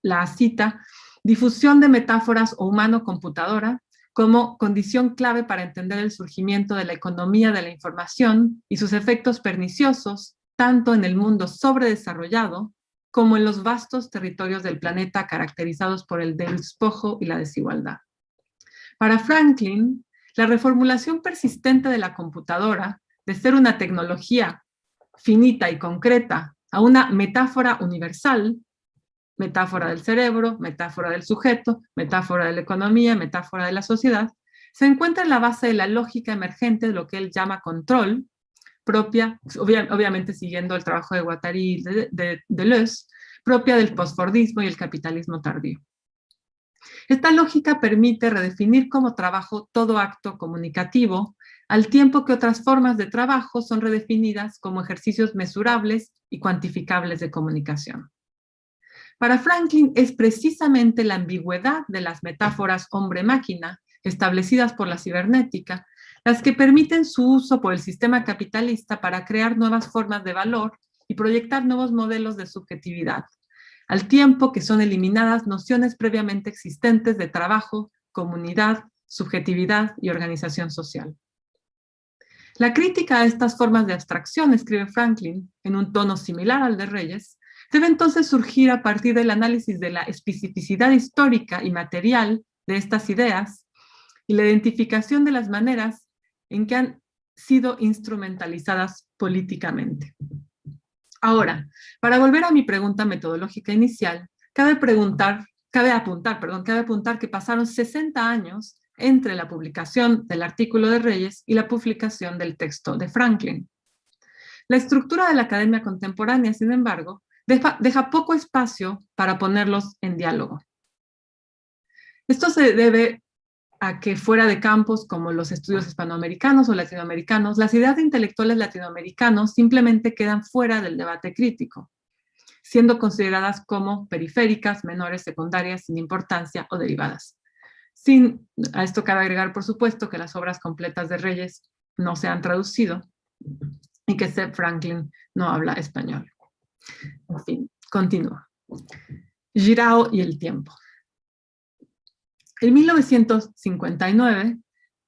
la cita, difusión de metáforas o humano-computadora como condición clave para entender el surgimiento de la economía de la información y sus efectos perniciosos, tanto en el mundo sobredesarrollado como en los vastos territorios del planeta caracterizados por el despojo y la desigualdad. Para Franklin, la reformulación persistente de la computadora, de ser una tecnología finita y concreta a una metáfora universal, metáfora del cerebro, metáfora del sujeto, metáfora de la economía, metáfora de la sociedad, se encuentra en la base de la lógica emergente de lo que él llama control, propia, obviamente siguiendo el trabajo de Guattari y de Deleuze, propia del posfordismo y el capitalismo tardío. Esta lógica permite redefinir como trabajo todo acto comunicativo, al tiempo que otras formas de trabajo son redefinidas como ejercicios mesurables y cuantificables de comunicación. Para Franklin es precisamente la ambigüedad de las metáforas hombre-máquina establecidas por la cibernética las que permiten su uso por el sistema capitalista para crear nuevas formas de valor y proyectar nuevos modelos de subjetividad, al tiempo que son eliminadas nociones previamente existentes de trabajo, comunidad, subjetividad y organización social. La crítica a estas formas de abstracción, escribe Franklin, en un tono similar al de Reyes, debe entonces surgir a partir del análisis de la especificidad histórica y material de estas ideas y la identificación de las maneras en que han sido instrumentalizadas políticamente. Ahora, para volver a mi pregunta metodológica inicial, cabe apuntar que pasaron 60 años entre la publicación del artículo de Reyes y la publicación del texto de Franklin. La estructura de la academia contemporánea, sin embargo, deja poco espacio para ponerlos en diálogo. Esto se debe a que fuera de campos como los estudios hispanoamericanos o latinoamericanos, las ideas de intelectuales latinoamericanos simplemente quedan fuera del debate crítico, siendo consideradas como periféricas, menores, secundarias, sin importancia o derivadas. A esto cabe agregar, por supuesto, que las obras completas de Reyes no se han traducido y que Seth Franklin no habla español. En fin, continúa. Giraud y el tiempo. En 1959,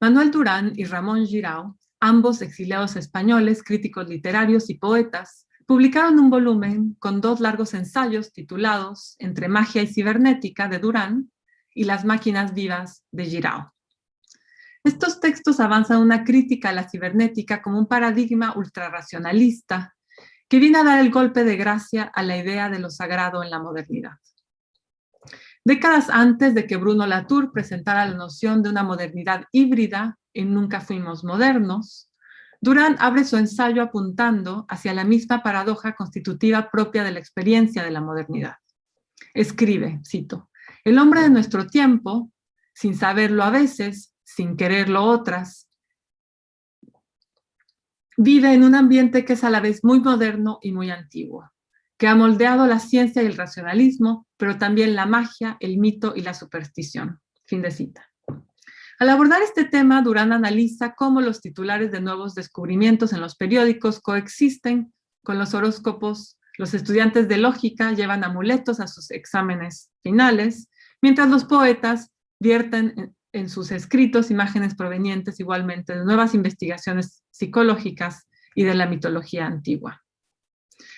Manuel Durán y Ramón Giraud, ambos exiliados españoles, críticos literarios y poetas, publicaron un volumen con 2 largos ensayos titulados Entre magia y cibernética de Durán y Las máquinas vivas de Giraud. Estos textos avanzan una crítica a la cibernética como un paradigma ultrarracionalista que viene a dar el golpe de gracia a la idea de lo sagrado en la modernidad. Décadas antes de que Bruno Latour presentara la noción de una modernidad híbrida en Nunca fuimos modernos, Durán abre su ensayo apuntando hacia la misma paradoja constitutiva propia de la experiencia de la modernidad. Escribe, cito, el hombre de nuestro tiempo, sin saberlo a veces, sin quererlo otras, vive en un ambiente que es a la vez muy moderno y muy antiguo, que ha moldeado la ciencia y el racionalismo, pero también la magia, el mito y la superstición. Fin de cita. Al abordar este tema, Durán analiza cómo los titulares de nuevos descubrimientos en los periódicos coexisten con los horóscopos. Los estudiantes de lógica llevan amuletos a sus exámenes finales, mientras los poetas vierten en sus escritos imágenes provenientes igualmente de nuevas investigaciones psicológicas y de la mitología antigua.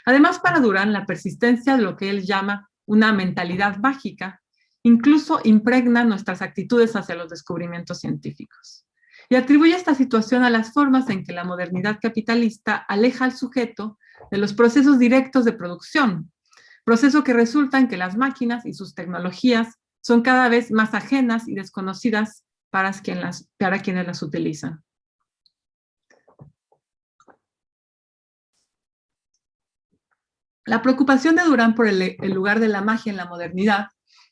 Además, para Durán, la persistencia de lo que él llama una mentalidad mágica incluso impregna nuestras actitudes hacia los descubrimientos científicos. Y atribuye esta situación a las formas en que la modernidad capitalista aleja al sujeto de los procesos directos de producción, proceso que resulta en que las máquinas y sus tecnologías son cada vez más ajenas y desconocidas para quienes las utilizan. La preocupación de Durán por el lugar de la magia en la modernidad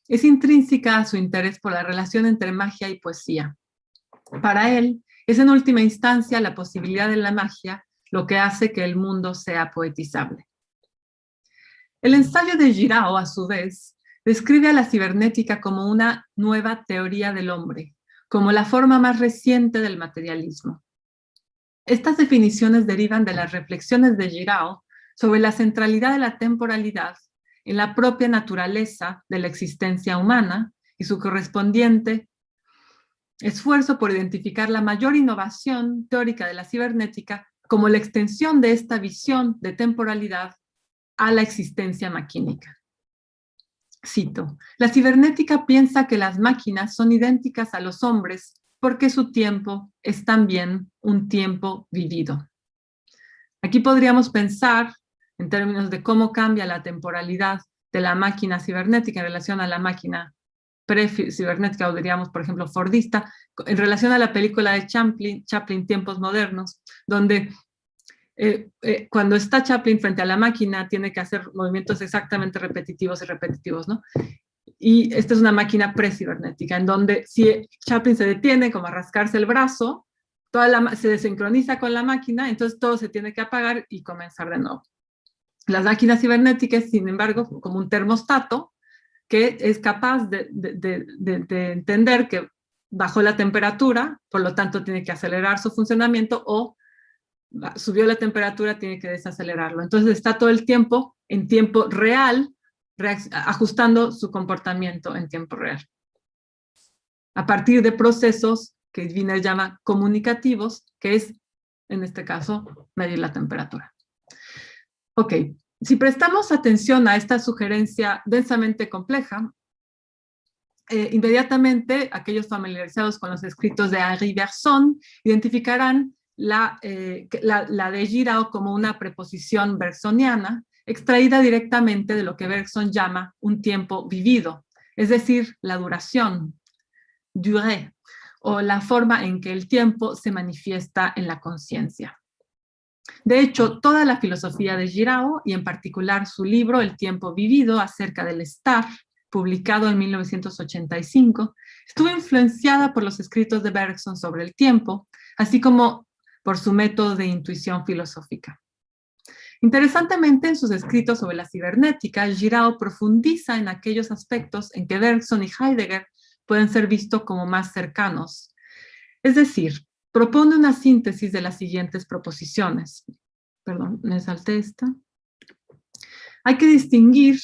es intrínseca a su interés por la relación entre magia y poesía. Para él, es en última instancia la posibilidad de la magia lo que hace que el mundo sea poetizable. El ensayo de Giraud, a su vez, describe a la cibernética como una nueva teoría del hombre, como la forma más reciente del materialismo. Estas definiciones derivan de las reflexiones de Giraud sobre la centralidad de la temporalidad en la propia naturaleza de la existencia humana y su correspondiente esfuerzo por identificar la mayor innovación teórica de la cibernética como la extensión de esta visión de temporalidad a la existencia maquínica. Cito, la cibernética piensa que las máquinas son idénticas a los hombres porque su tiempo es también un tiempo vivido. Aquí podríamos pensar en términos de cómo cambia la temporalidad de la máquina cibernética en relación a la máquina pre-cibernética, o diríamos, por ejemplo, fordista, en relación a la película de Chaplin, Tiempos Modernos, donde cuando está Chaplin frente a la máquina tiene que hacer movimientos exactamente repetitivos, ¿no? Y esta es una máquina pre-cibernética, en donde si Chaplin se detiene como a rascarse el brazo, se desincroniza con la máquina, entonces todo se tiene que apagar y comenzar de nuevo. Las máquinas cibernéticas, sin embargo, como un termostato que es capaz de entender que bajó la temperatura, por lo tanto tiene que acelerar su funcionamiento, o subió la temperatura, tiene que desacelerarlo. Entonces está todo el tiempo, en tiempo real, ajustando su comportamiento en tiempo real. A partir de procesos que Wiener llama comunicativos, que es, en este caso, medir la temperatura. Ok, si prestamos atención a esta sugerencia densamente compleja, inmediatamente aquellos familiarizados con los escritos de Henri Bergson identificarán la de Giraud como una preposición bergsoniana extraída directamente de lo que Bergson llama un tiempo vivido, es decir, la duración, durée, o la forma en que el tiempo se manifiesta en la conciencia. De hecho, toda la filosofía de Giraud, y en particular su libro El tiempo vivido, acerca del estar, publicado en 1985, estuvo influenciada por los escritos de Bergson sobre el tiempo, así como por su método de intuición filosófica. Interesantemente, en sus escritos sobre la cibernética, Giraud profundiza en aquellos aspectos en que Bergson y Heidegger pueden ser vistos como más cercanos. Es decir, propone una síntesis de las siguientes proposiciones. Perdón, me salté esta. Hay que distinguir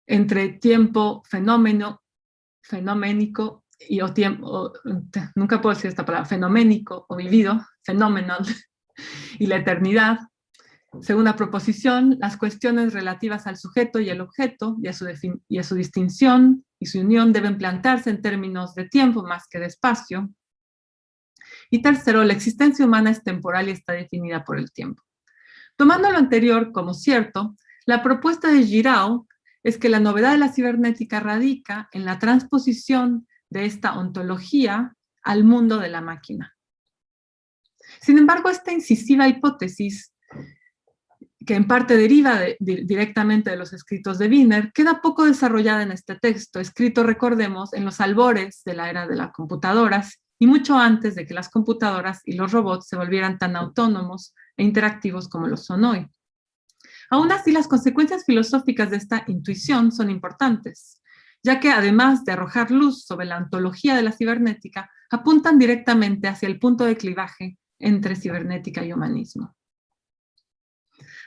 entre tiempo fenoménico o tiempo, nunca puedo decir esta palabra, fenoménico o vivido, phenomenal, y la eternidad. Segunda proposición, las cuestiones relativas al sujeto y el objeto y a su distinción y su unión deben plantearse en términos de tiempo más que de espacio. Y tercero, la existencia humana es temporal y está definida por el tiempo. Tomando lo anterior como cierto, la propuesta de Giraud es que la novedad de la cibernética radica en la transposición de esta ontología al mundo de la máquina. Sin embargo, esta incisiva hipótesis, que en parte deriva directamente de los escritos de Wiener, queda poco desarrollada en este texto, escrito, recordemos, en los albores de la era de las computadoras y mucho antes de que las computadoras y los robots se volvieran tan autónomos e interactivos como lo son hoy. Aún así, las consecuencias filosóficas de esta intuición son importantes, ya que además de arrojar luz sobre la ontología de la cibernética, apuntan directamente hacia el punto de clivaje entre cibernética y humanismo.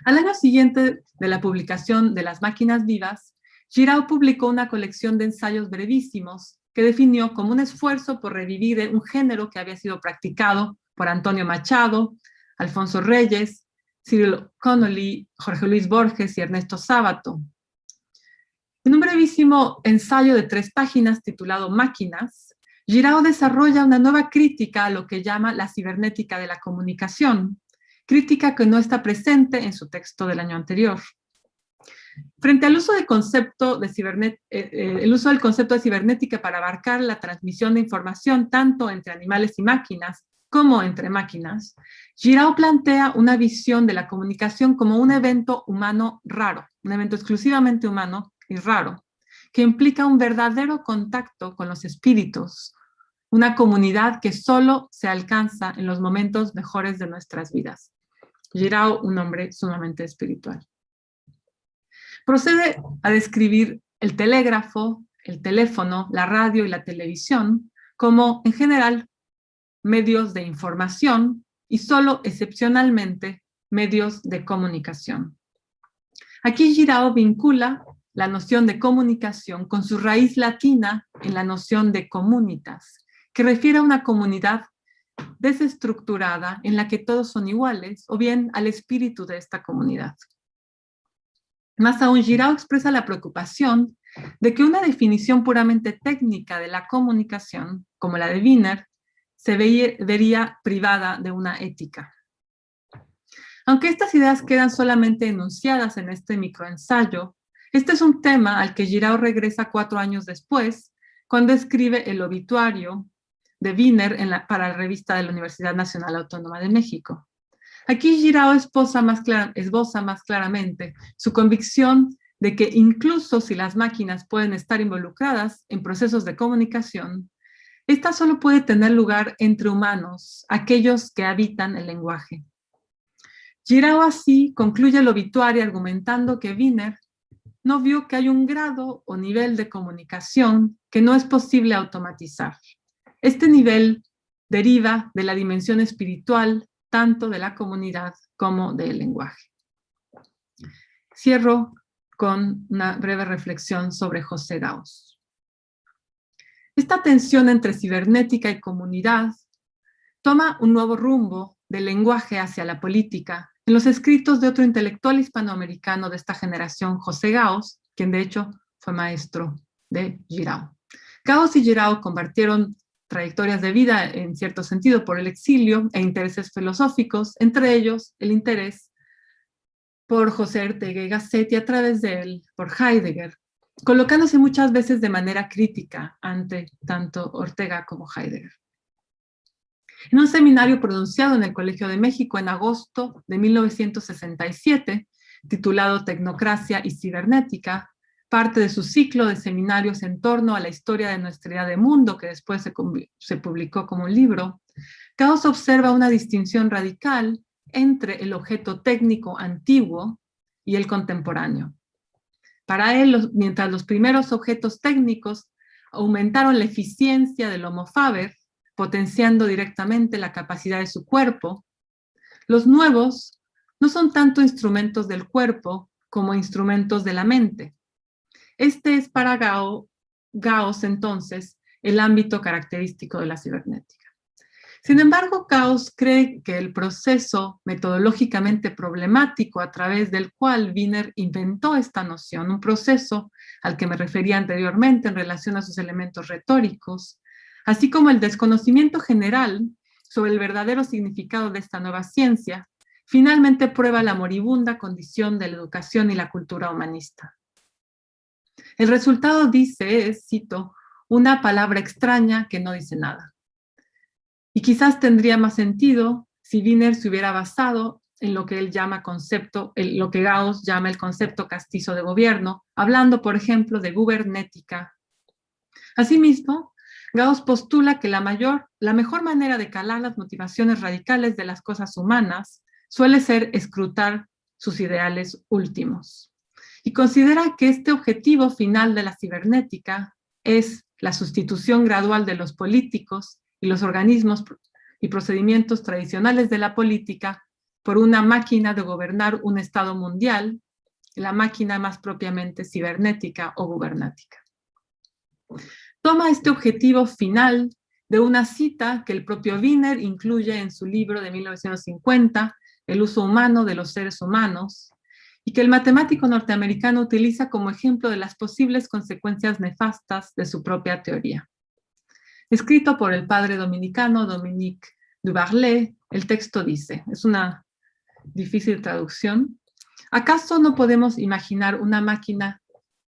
Al año siguiente de la publicación de Las máquinas vivas, Giraud publicó una colección de ensayos brevísimos que definió como un esfuerzo por revivir un género que había sido practicado por Antonio Machado, Alfonso Reyes, Cyril Connolly, Jorge Luis Borges y Ernesto Sábato. En un brevísimo ensayo de 3 páginas titulado Máquinas, Giraud desarrolla una nueva crítica a lo que llama la cibernética de la comunicación, crítica que no está presente en su texto del año anterior. Frente al uso del concepto de cibernética para abarcar la transmisión de información tanto entre animales y máquinas como entre máquinas, Giraud plantea una visión de la comunicación como un evento humano raro, un evento exclusivamente humano y raro, que implica un verdadero contacto con los espíritus, una comunidad que solo se alcanza en los momentos mejores de nuestras vidas. Giraud, un hombre sumamente espiritual. Procede a describir el telégrafo, el teléfono, la radio y la televisión como, en general, medios de información y solo excepcionalmente medios de comunicación. Aquí Giraud vincula la noción de comunicación con su raíz latina en la noción de comunitas, que refiere a una comunidad desestructurada en la que todos son iguales, o bien al espíritu de esta comunidad. Más aún, Giraud expresa la preocupación de que una definición puramente técnica de la comunicación, como la de Wiener, se vería privada de una ética. Aunque estas ideas quedan solamente enunciadas en este microensayo, este es un tema al que Giraud regresa 4 años después, cuando escribe el obituario de Wiener para la revista de la Universidad Nacional Autónoma de México. Aquí Giraud esboza más claramente su convicción de que incluso si las máquinas pueden estar involucradas en procesos de comunicación, esta solo puede tener lugar entre humanos, aquellos que habitan el lenguaje. Giraud así concluye el obituario argumentando que Wiener no vio que hay un grado o nivel de comunicación que no es posible automatizar. Este nivel deriva de la dimensión espiritual tanto de la comunidad como del lenguaje. Cierro con una breve reflexión sobre José Gauss. Esta tensión entre cibernética y comunidad toma un nuevo rumbo del lenguaje hacia la política en los escritos de otro intelectual hispanoamericano de esta generación, José Gauss, quien de hecho fue maestro de Giraud. Gauss y Giraud compartieron trayectorias de vida en cierto sentido por el exilio e intereses filosóficos, entre ellos el interés por José Ortega y Gasset y a través de él por Heidegger, colocándose muchas veces de manera crítica ante tanto Ortega como Heidegger. En un seminario pronunciado en el Colegio de México en agosto de 1967, titulado Tecnocracia y Cibernética, parte de su ciclo de seminarios en torno a la historia de nuestra idea de mundo, que después se publicó como un libro, Gauss observa una distinción radical entre el objeto técnico antiguo y el contemporáneo. Para él, mientras los primeros objetos técnicos aumentaron la eficiencia del Homo faber, potenciando directamente la capacidad de su cuerpo, los nuevos no son tanto instrumentos del cuerpo como instrumentos de la mente. Este es para Gauss, entonces, el ámbito característico de la cibernética. Sin embargo, Gauss cree que el proceso metodológicamente problemático a través del cual Wiener inventó esta noción, un proceso al que me refería anteriormente en relación a sus elementos retóricos, así como el desconocimiento general sobre el verdadero significado de esta nueva ciencia, finalmente prueba la moribunda condición de la educación y la cultura humanista. El resultado, dice, es, cito, una palabra extraña que no dice nada. Y quizás tendría más sentido si Wiener se hubiera basado en lo que él llama concepto, lo que Gauss llama el concepto castizo de gobierno, hablando, por ejemplo, de gubernética. Asimismo, Gauss postula que la mejor manera de calar las motivaciones radicales de las cosas humanas suele ser escrutar sus ideales últimos. Y considera que este objetivo final de la cibernética es la sustitución gradual de los políticos y los organismos y procedimientos tradicionales de la política por una máquina de gobernar un Estado mundial, la máquina más propiamente cibernética o gubernática. Toma este objetivo final de una cita que el propio Wiener incluye en su libro de 1950, El uso humano de los seres humanos, y que el matemático norteamericano utiliza como ejemplo de las posibles consecuencias nefastas de su propia teoría. Escrito por el padre dominicano Dominique Dubarlet, el texto dice, es una difícil traducción, ¿acaso no podemos imaginar una máquina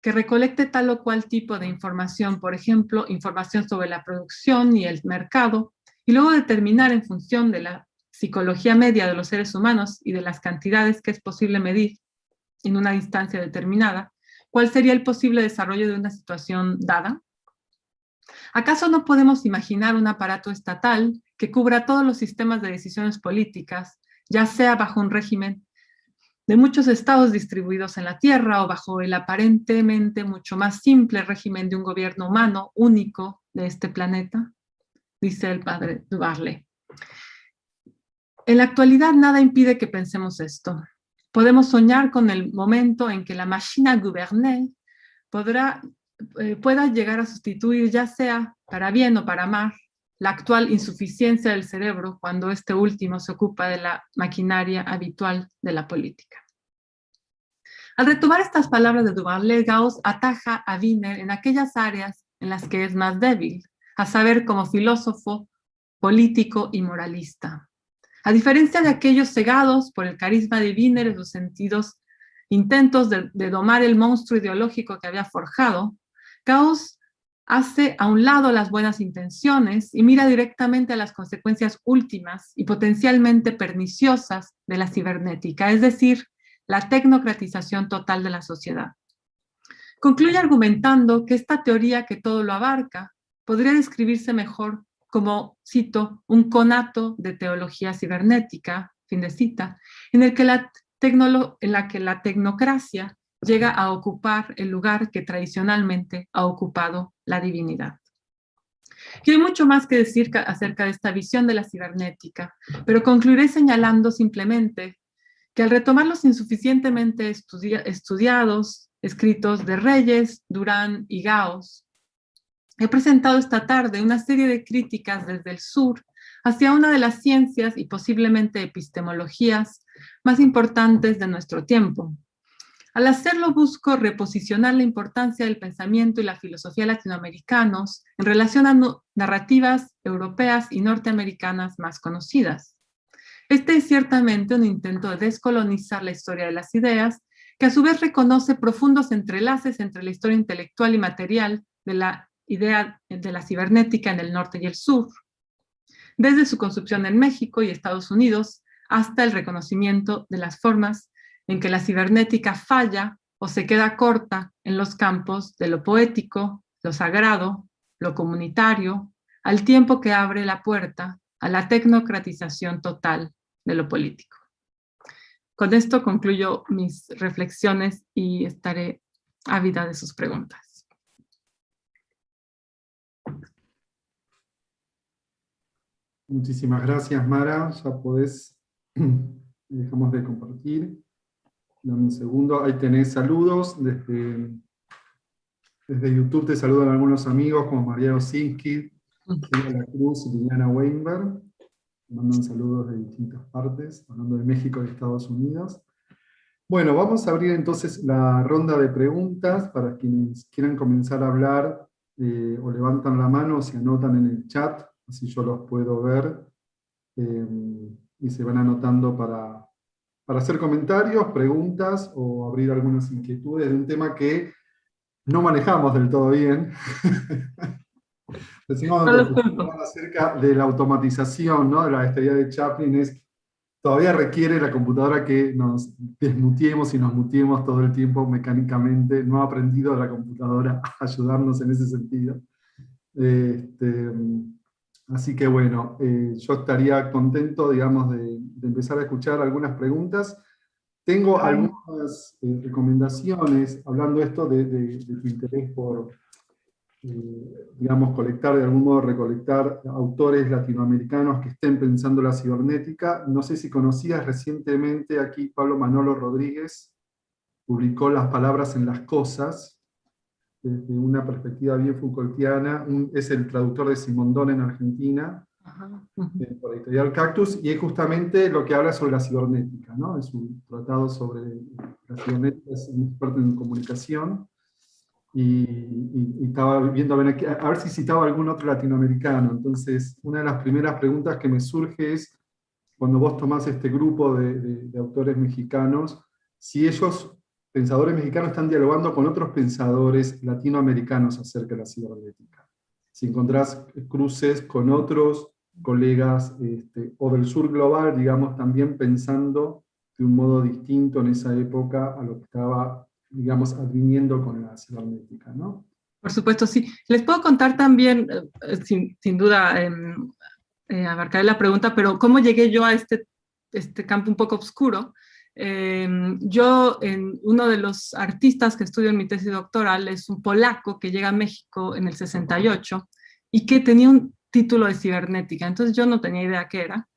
que recolecte tal o cual tipo de información, por ejemplo, información sobre la producción y el mercado, y luego determinar en función de la psicología media de los seres humanos y de las cantidades que es posible medir en una instancia determinada, cuál sería el posible desarrollo de una situación dada? ¿Acaso no podemos imaginar un aparato estatal que cubra todos los sistemas de decisiones políticas, ya sea bajo un régimen de muchos estados distribuidos en la Tierra o bajo el aparentemente mucho más simple régimen de un gobierno humano único de este planeta? Dice el padre Dubarlet. En la actualidad nada impide que pensemos esto. Podemos soñar con el momento en que la machine à gouverner pueda llegar a sustituir, ya sea para bien o para mal, la actual insuficiencia del cerebro cuando este último se ocupa de la maquinaria habitual de la política. Al retomar estas palabras de Dubarlet, Gauss ataja a Wiener en aquellas áreas en las que es más débil, a saber, como filósofo, político y moralista. A diferencia de aquellos cegados por el carisma de Wiener en sus intentos de domar el monstruo ideológico que había forjado, Gauss hace a un lado las buenas intenciones y mira directamente a las consecuencias últimas y potencialmente perniciosas de la cibernética, es decir, la tecnocratización total de la sociedad. Concluye argumentando que esta teoría que todo lo abarca podría describirse mejor como, cito, un conato de teología cibernética, fin de cita, en la que la tecnocracia llega a ocupar el lugar que tradicionalmente ha ocupado la divinidad. Y hay mucho más que decir acerca de esta visión de la cibernética, pero concluiré señalando simplemente que al retomar los insuficientemente estudiados escritos de Reyes, Durán y Gauss, he presentado esta tarde una serie de críticas desde el sur hacia una de las ciencias y posiblemente epistemologías más importantes de nuestro tiempo. Al hacerlo busco reposicionar la importancia del pensamiento y la filosofía latinoamericanos en relación a narrativas europeas y norteamericanas más conocidas. Este es ciertamente un intento de descolonizar la historia de las ideas, que a su vez reconoce profundos entrelaces entre la historia intelectual y material de la idea de la cibernética en el norte y el sur, desde su construcción en México y Estados Unidos hasta el reconocimiento de las formas en que la cibernética falla o se queda corta en los campos de lo poético, lo sagrado, lo comunitario, al tiempo que abre la puerta a la tecnocratización total de lo político. Con esto concluyo mis reflexiones y estaré ávida de sus preguntas. Muchísimas gracias, Mara. Ya podés, dejamos de compartir. Dame un segundo, ahí tenés saludos. Desde YouTube te saludan algunos amigos como María Osinski, Silvia La Cruz y Liliana Weinberg. Te mandan saludos de distintas partes, hablando de México y Estados Unidos. Bueno, vamos a abrir entonces la ronda de preguntas para quienes quieran comenzar a hablar, o levantan la mano o se anotan en el chat, así yo los puedo ver, y se van anotando para hacer comentarios, preguntas o abrir algunas inquietudes de un tema que no manejamos del todo bien. Decimos acerca de la automatización, ¿no? La teoría de Chaplin todavía requiere la computadora que nos desmutiemos y nos mutiemos todo el tiempo mecánicamente. No ha aprendido la computadora a ayudarnos en ese sentido. Así que bueno, yo estaría contento, digamos, de empezar a escuchar algunas preguntas. Tengo algunas recomendaciones, hablando esto de tu interés por, digamos, colectar, de algún modo recolectar autores latinoamericanos que estén pensando la cibernética. No sé si conocías recientemente aquí Pablo Manolo Rodríguez, publicó Las palabras en las cosas, desde una perspectiva bien Foucaultiana, es el traductor de Simondon en Argentina, por la editorial Cactus, y es justamente lo que habla sobre la cibernética, ¿no? Es un tratado sobre la cibernética, es un experto en comunicación, y estaba viendo a ver si citaba algún otro latinoamericano. Entonces, una de las primeras preguntas que me surge es, cuando vos tomás este grupo de autores mexicanos, si ellos, pensadores mexicanos, están dialogando con otros pensadores latinoamericanos acerca de la cibernética. Si encontrás cruces con otros colegas o del sur global, digamos, también pensando de un modo distinto en esa época a lo que estaba, digamos, adviniendo con la cibernética, ¿no? Por supuesto, sí. Les puedo contar también, sin duda, abarcaré la pregunta, pero ¿cómo llegué yo a este campo un poco oscuro? Uno de los artistas que estudio en mi tesis doctoral es un polaco que llega a México en el 68 y que tenía un título de cibernética, entonces yo no tenía idea qué era,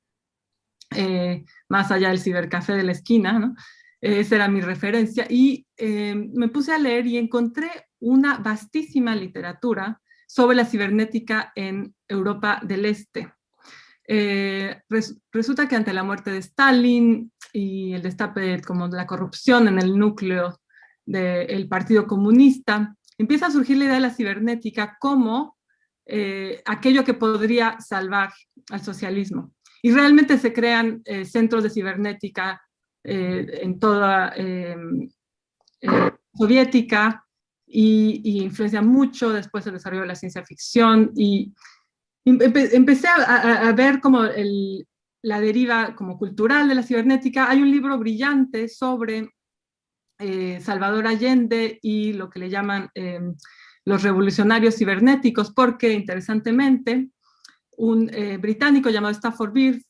más allá del cibercafé de la esquina, ¿no? Esa era mi referencia, y me puse a leer y encontré una vastísima literatura sobre la cibernética en Europa del Este. Resulta que ante la muerte de Stalin y el destape como de la corrupción en el núcleo del Partido Comunista, empieza a surgir la idea de la cibernética como aquello que podría salvar al socialismo. Y realmente se crean centros de cibernética en toda soviética, y influencia mucho después el desarrollo de la ciencia ficción, y empecé a ver como la deriva como cultural de la cibernética. Hay un libro brillante sobre Salvador Allende y lo que le llaman los revolucionarios cibernéticos, porque interesantemente un británico llamado Stafford Beer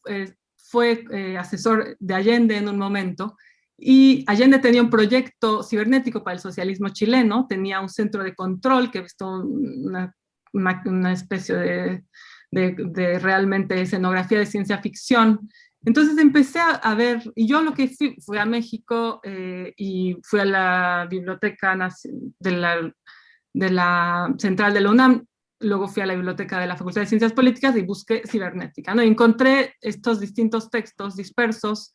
fue asesor de Allende en un momento, y Allende tenía un proyecto cibernético para el socialismo chileno, tenía un centro de control que es una especie de realmente escenografía de ciencia ficción. Entonces empecé a ver, y yo lo que fui a México y fui a la biblioteca de la central de la UNAM, luego fui a la biblioteca de la Facultad de Ciencias Políticas y busqué cibernética, ¿no? Y encontré estos distintos textos dispersos,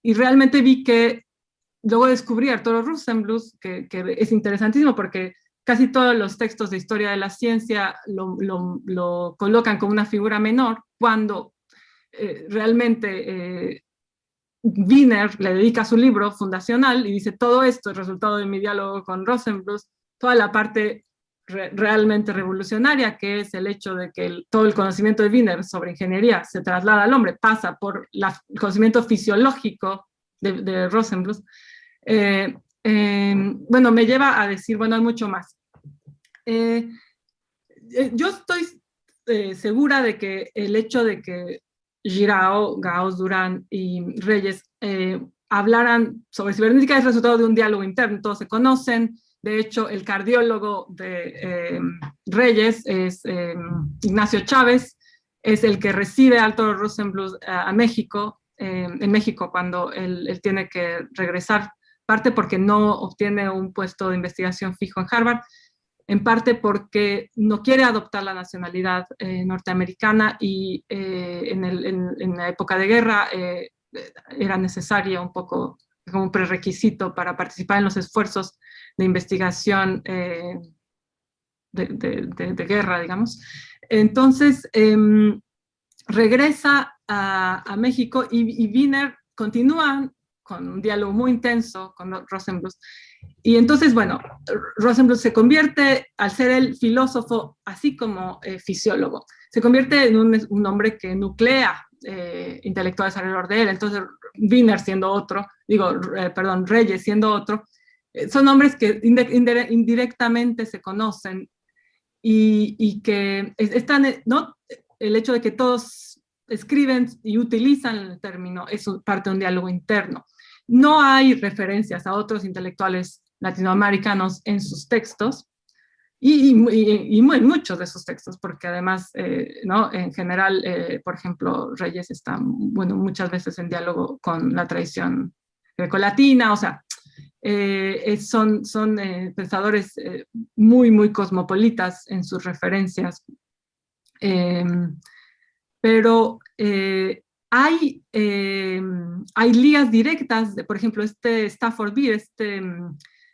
y realmente vi que, luego descubrí a Arturo Rosenbluth, que es interesantísimo porque casi todos los textos de historia de la ciencia lo colocan como una figura menor, cuando realmente Wiener le dedica su libro fundacional y dice: todo esto es resultado de mi diálogo con Rosenbluth, toda la parte realmente revolucionaria, que es el hecho de que todo el conocimiento de Wiener sobre ingeniería se traslada al hombre, pasa por el conocimiento fisiológico de Rosenbluth. Bueno, me lleva a decir, bueno, hay mucho más. Yo estoy segura de que el hecho de que Giraud, Gauss, Durán y Reyes hablaran sobre cibernética es resultado de un diálogo interno, todos se conocen. De hecho, el cardiólogo de Reyes es Ignacio Chávez, es el que recibe a Arthur Rosenbluth a México, en México cuando él tiene que regresar, parte porque no obtiene un puesto de investigación fijo en Harvard, en parte porque no quiere adoptar la nacionalidad norteamericana y en la época de guerra era necesario un poco como un prerequisito para participar en los esfuerzos de investigación de guerra, digamos. Entonces, regresa a México y Wiener continúa con un diálogo muy intenso con Rosenbluth. Y entonces, bueno, Rosenbluth se convierte, al ser el filósofo, así como fisiólogo, se convierte en un hombre que nuclea intelectuales alrededor de él. Entonces, Wiener siendo otro, Reyes siendo otro, son hombres que indirectamente se conocen y que están, ¿no? El hecho de que todos escriben y utilizan el término es parte de un diálogo interno. No hay referencias a otros intelectuales latinoamericanos en sus textos y en muchos de sus textos, porque además, ¿no? En general, por ejemplo, Reyes está, bueno, muchas veces en diálogo con la tradición grecolatina, o sea, son pensadores muy, muy cosmopolitas en sus referencias. Pero hay ligas directas, por ejemplo, Stafford Beer,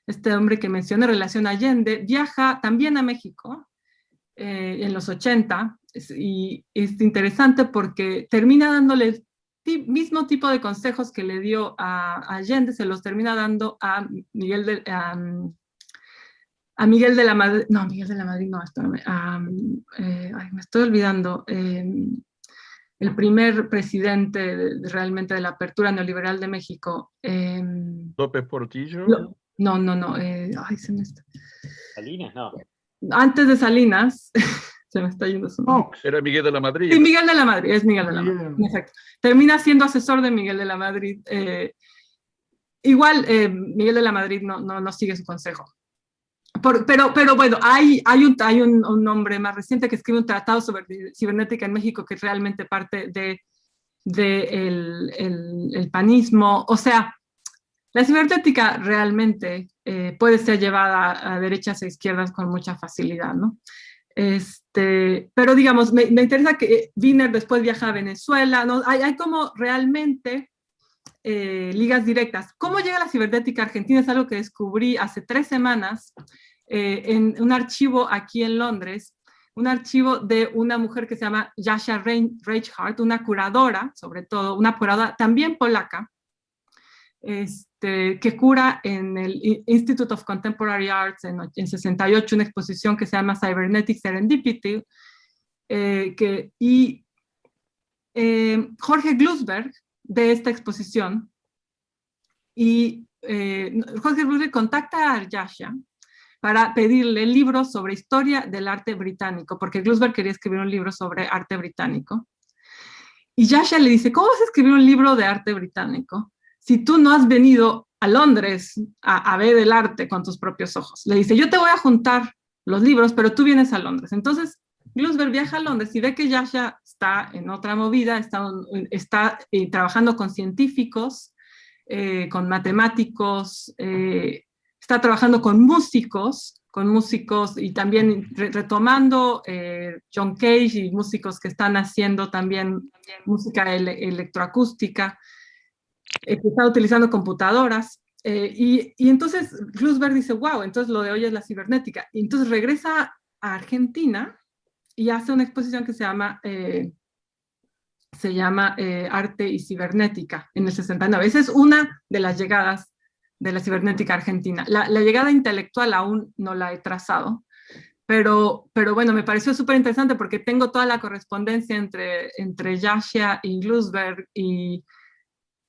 este hombre que mencioné, Relación Allende, viaja también a México en los 80, y es interesante porque termina dándole el mismo tipo de consejos que le dio a Allende, se los termina dando a Miguel de la Madrid, no, Miguel de la Madrid, no, espérame, me estoy olvidando, el primer presidente realmente de la apertura neoliberal de México. López Portillo. No, se me está... Salinas, no. Antes de Salinas, se me está yendo su nombre. Era Miguel de la Madrid. Sí, Miguel de la Madrid, es Miguel de la Madrid, en efecto. Termina siendo asesor de Miguel de la Madrid. Igual, Miguel de la Madrid no sigue su consejo. Pero bueno, hay un hombre más reciente que escribe un tratado sobre cibernética en México que es realmente parte el panismo. O sea, la cibernética realmente puede ser llevada a derechas e izquierdas con mucha facilidad, ¿no? Pero digamos, me interesa que Wiener después viaja a Venezuela, ¿no? Hay como realmente ligas directas. ¿Cómo llega la cibernética argentina? Es algo que descubrí hace 3 semanas en un archivo aquí en Londres, un archivo de una mujer que se llama Jasia Reichhardt, una curadora, sobre todo, una curadora también polaca, que cura en el Institute of Contemporary Arts en 68 una exposición que se llama Cybernetic Serendipity, Jorge Glusberg de esta exposición, y Jorge Glusberg contacta a Jasia para pedirle libros sobre historia del arte británico, porque Glusberg quería escribir un libro sobre arte británico. Y Jasia le dice, ¿cómo vas a escribir un libro de arte británico si tú no has venido a Londres a ver el arte con tus propios ojos? Le dice, yo te voy a juntar los libros, pero tú vienes a Londres. Entonces, Glusberg viaja a Londres y ve que Jasia está en otra movida, está trabajando con científicos, con matemáticos, está trabajando con músicos y también retomando John Cage y músicos que están haciendo también música electroacústica, que está utilizando computadoras. Y entonces Glusberg dice, wow, entonces lo de hoy es la cibernética. Y entonces regresa a Argentina y hace una exposición que se llama Arte y Cibernética en el 69. Esa es una de las llegadas de la cibernética argentina. La llegada intelectual aún no la he trazado, pero bueno, me pareció súper interesante porque tengo toda la correspondencia entre Jasia y Glusberg y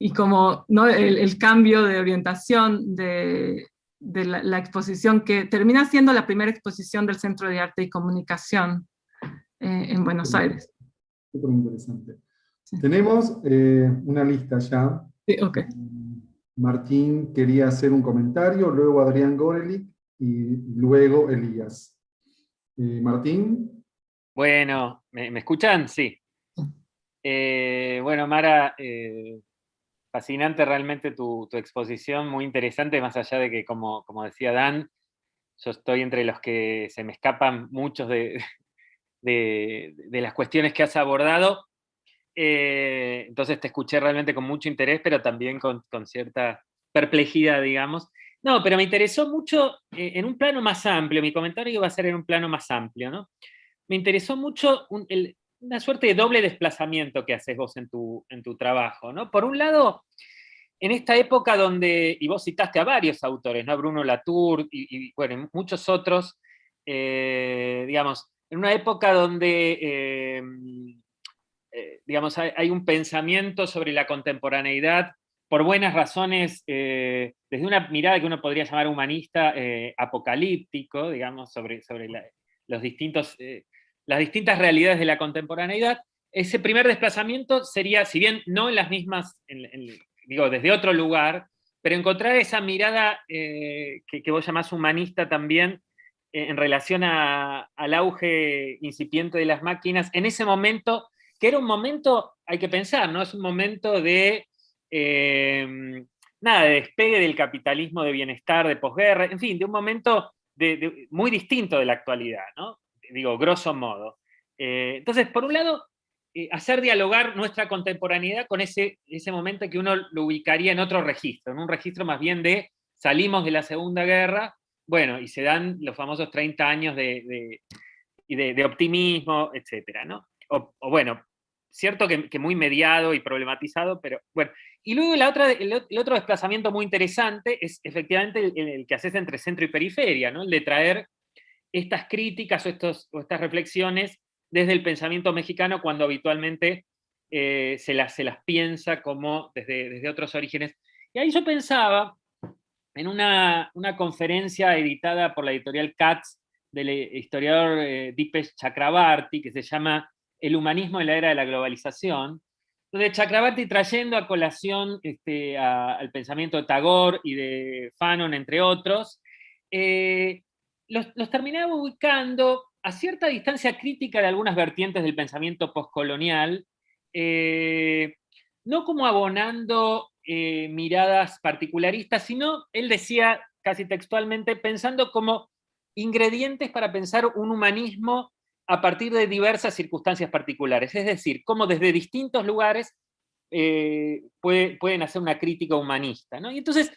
y como, ¿no?, el cambio de orientación de la exposición, que termina siendo la primera exposición del Centro de Arte y Comunicación en Buenos Aires. Súper interesante. Sí. Tenemos una lista ya. Sí, ok. Martín quería hacer un comentario, luego Adrián Gorelick y luego Elías. Martín. Bueno, ¿me escuchan? Sí. Bueno, Mara, fascinante realmente tu exposición, muy interesante, más allá de que, como decía Dan, yo estoy entre los que se me escapan muchos de las cuestiones que has abordado. Entonces te escuché realmente con mucho interés, pero también con cierta perplejidad, digamos. No, pero me interesó mucho en un plano más amplio, mi comentario iba a ser en un plano más amplio, ¿no? Me interesó mucho una suerte de doble desplazamiento que haces vos en tu trabajo, ¿no? Por un lado, en esta época donde, y vos citaste a varios autores, ¿no? Bruno Latour y bueno, muchos otros, digamos, en una época donde, digamos, hay un pensamiento sobre la contemporaneidad por buenas razones, desde una mirada que uno podría llamar humanista, apocalíptico, digamos, sobre los distintos, las distintas realidades de la contemporaneidad. Ese primer desplazamiento sería, si bien no en las mismas, digo, desde otro lugar, pero encontrar esa mirada que vos llamás humanista también, en relación al auge incipiente de las máquinas, en ese momento, que era un momento, hay que pensar, ¿no? Es un momento de, nada, de despegue del capitalismo de bienestar, de posguerra, en fin, de un momento muy distinto de la actualidad, ¿no? Digo, grosso modo. Entonces, por un lado, hacer dialogar nuestra contemporaneidad con ese momento que uno lo ubicaría en otro registro, en un registro más bien de salimos de la Segunda Guerra, bueno, y se dan los famosos 30 años de optimismo, etcétera, ¿no? O bueno, cierto que muy mediado y problematizado, pero bueno. Y luego el otro desplazamiento muy interesante es efectivamente el que haces entre centro y periferia, ¿no? El de traer estas críticas o estas reflexiones desde el pensamiento mexicano, cuando habitualmente se las piensa como desde otros orígenes. Y ahí yo pensaba en una conferencia editada por la editorial Katz del historiador Dipesh Chakrabarty, que se llama El humanismo en la era de la globalización, donde Chakrabarty, trayendo a colación al pensamiento de Tagore y de Fanon, entre otros, los terminaba ubicando a cierta distancia crítica de algunas vertientes del pensamiento postcolonial, no como abonando miradas particularistas, sino, él decía casi textualmente, pensando como ingredientes para pensar un humanismo a partir de diversas circunstancias particulares. Es decir, cómo desde distintos lugares pueden hacer una crítica humanista, ¿no? Y entonces,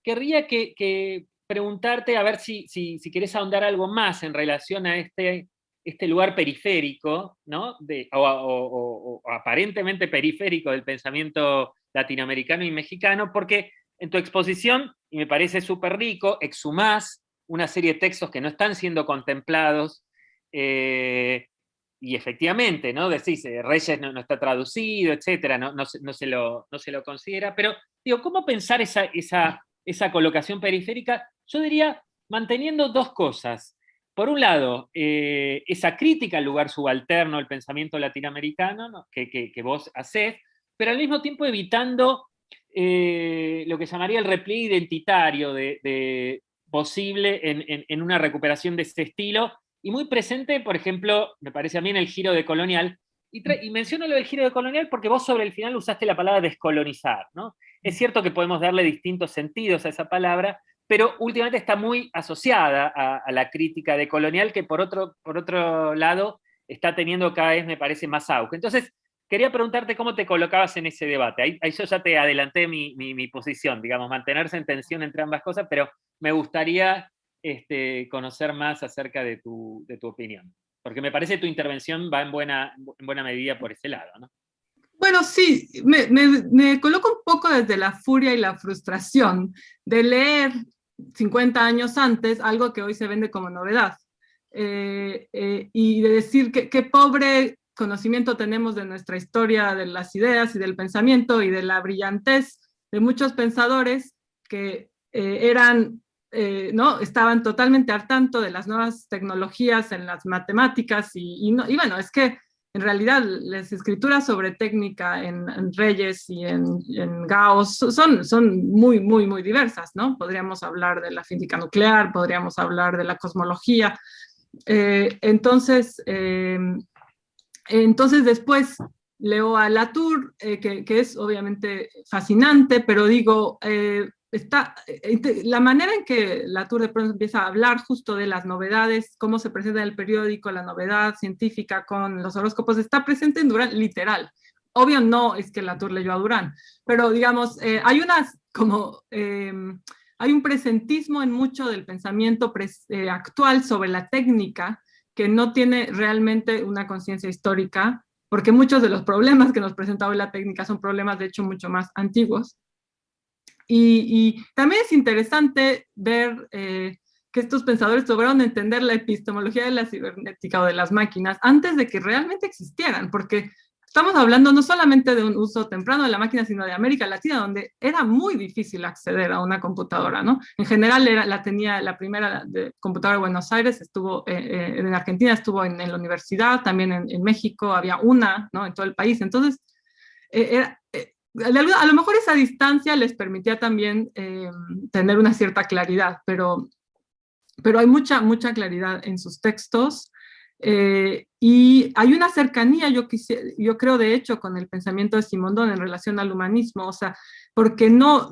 querría que preguntarte, a ver si querés ahondar algo más en relación a este lugar periférico, ¿no? O aparentemente periférico del pensamiento latinoamericano y mexicano, porque en tu exposición, y me parece súper rico, exhumás una serie de textos que no están siendo contemplados, y efectivamente, ¿no? Decís, Reyes no está traducido, etcétera, no se lo considera, pero digo, ¿cómo pensar esa colocación periférica? Yo diría, manteniendo dos cosas. Por un lado, esa crítica al lugar subalterno del pensamiento latinoamericano, ¿no?, que vos hacés, pero al mismo tiempo evitando lo que llamaría el repliegue identitario posible en una recuperación de ese estilo, y muy presente, por ejemplo, me parece a mí, en el giro decolonial. Y menciono lo del giro decolonial porque vos sobre el final usaste la palabra descolonizar, ¿no? Es cierto que podemos darle distintos sentidos a esa palabra, pero últimamente está muy asociada a la crítica decolonial, que por otro lado está teniendo cada vez, me parece, más auge. Entonces, quería preguntarte cómo te colocabas en ese debate. Ahí yo ya te adelanté mi posición, digamos, mantenerse en tensión entre ambas cosas, pero me gustaría conocer más acerca de tu opinión, porque me parece que tu intervención va en buena medida por ese lado, ¿no? Bueno, sí, me coloco un poco desde la furia y la frustración de leer 50 años antes algo que hoy se vende como novedad, y de decir qué pobre conocimiento tenemos de nuestra historia, de las ideas y del pensamiento y de la brillantez de muchos pensadores que ¿no? estaban totalmente al tanto de las nuevas tecnologías en las matemáticas y bueno, es que en realidad las escrituras sobre técnica en Reyes y en Gauss son muy, muy, muy diversas, ¿no? Podríamos hablar de la física nuclear, podríamos hablar de la cosmología. Entonces después leo a Latour, que es obviamente fascinante, pero digo, la manera en que Latour de pronto empieza a hablar justo de las novedades, cómo se presenta en el periódico, la novedad científica con los horóscopos, está presente en Durán, literal. Obvio no es que Latour leyó a Durán, pero digamos, hay un presentismo en mucho del pensamiento actual sobre la técnica que no tiene realmente una conciencia histórica, porque muchos de los problemas que nos presenta hoy la técnica son problemas de hecho mucho más antiguos. Y también es interesante ver que estos pensadores lograron entender la epistemología de la cibernética o de las máquinas antes de que realmente existieran, porque estamos hablando no solamente de un uso temprano de la máquina, sino de América Latina, donde era muy difícil acceder a una computadora, ¿no? En general la primera computadora de Buenos Aires, estuvo en Argentina, estuvo en la universidad, también en México había una, ¿no? En todo el país. Entonces, a lo mejor esa distancia les permitía también tener una cierta claridad, pero hay mucha claridad en sus textos, y hay una cercanía, yo creo de hecho, con el pensamiento de Simondon en relación al humanismo, o sea, porque no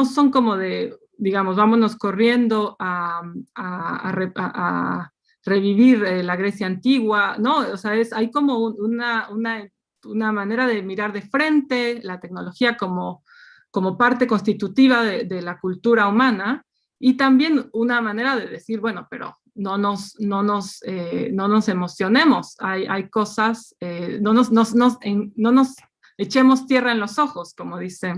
son como de, digamos, vámonos corriendo a revivir la Grecia antigua, ¿no? O sea, hay como una manera de mirar de frente la tecnología como parte constitutiva de la cultura humana, y también una manera de decir, bueno, pero no nos emocionemos, hay cosas, no nos echemos tierra en los ojos, como dice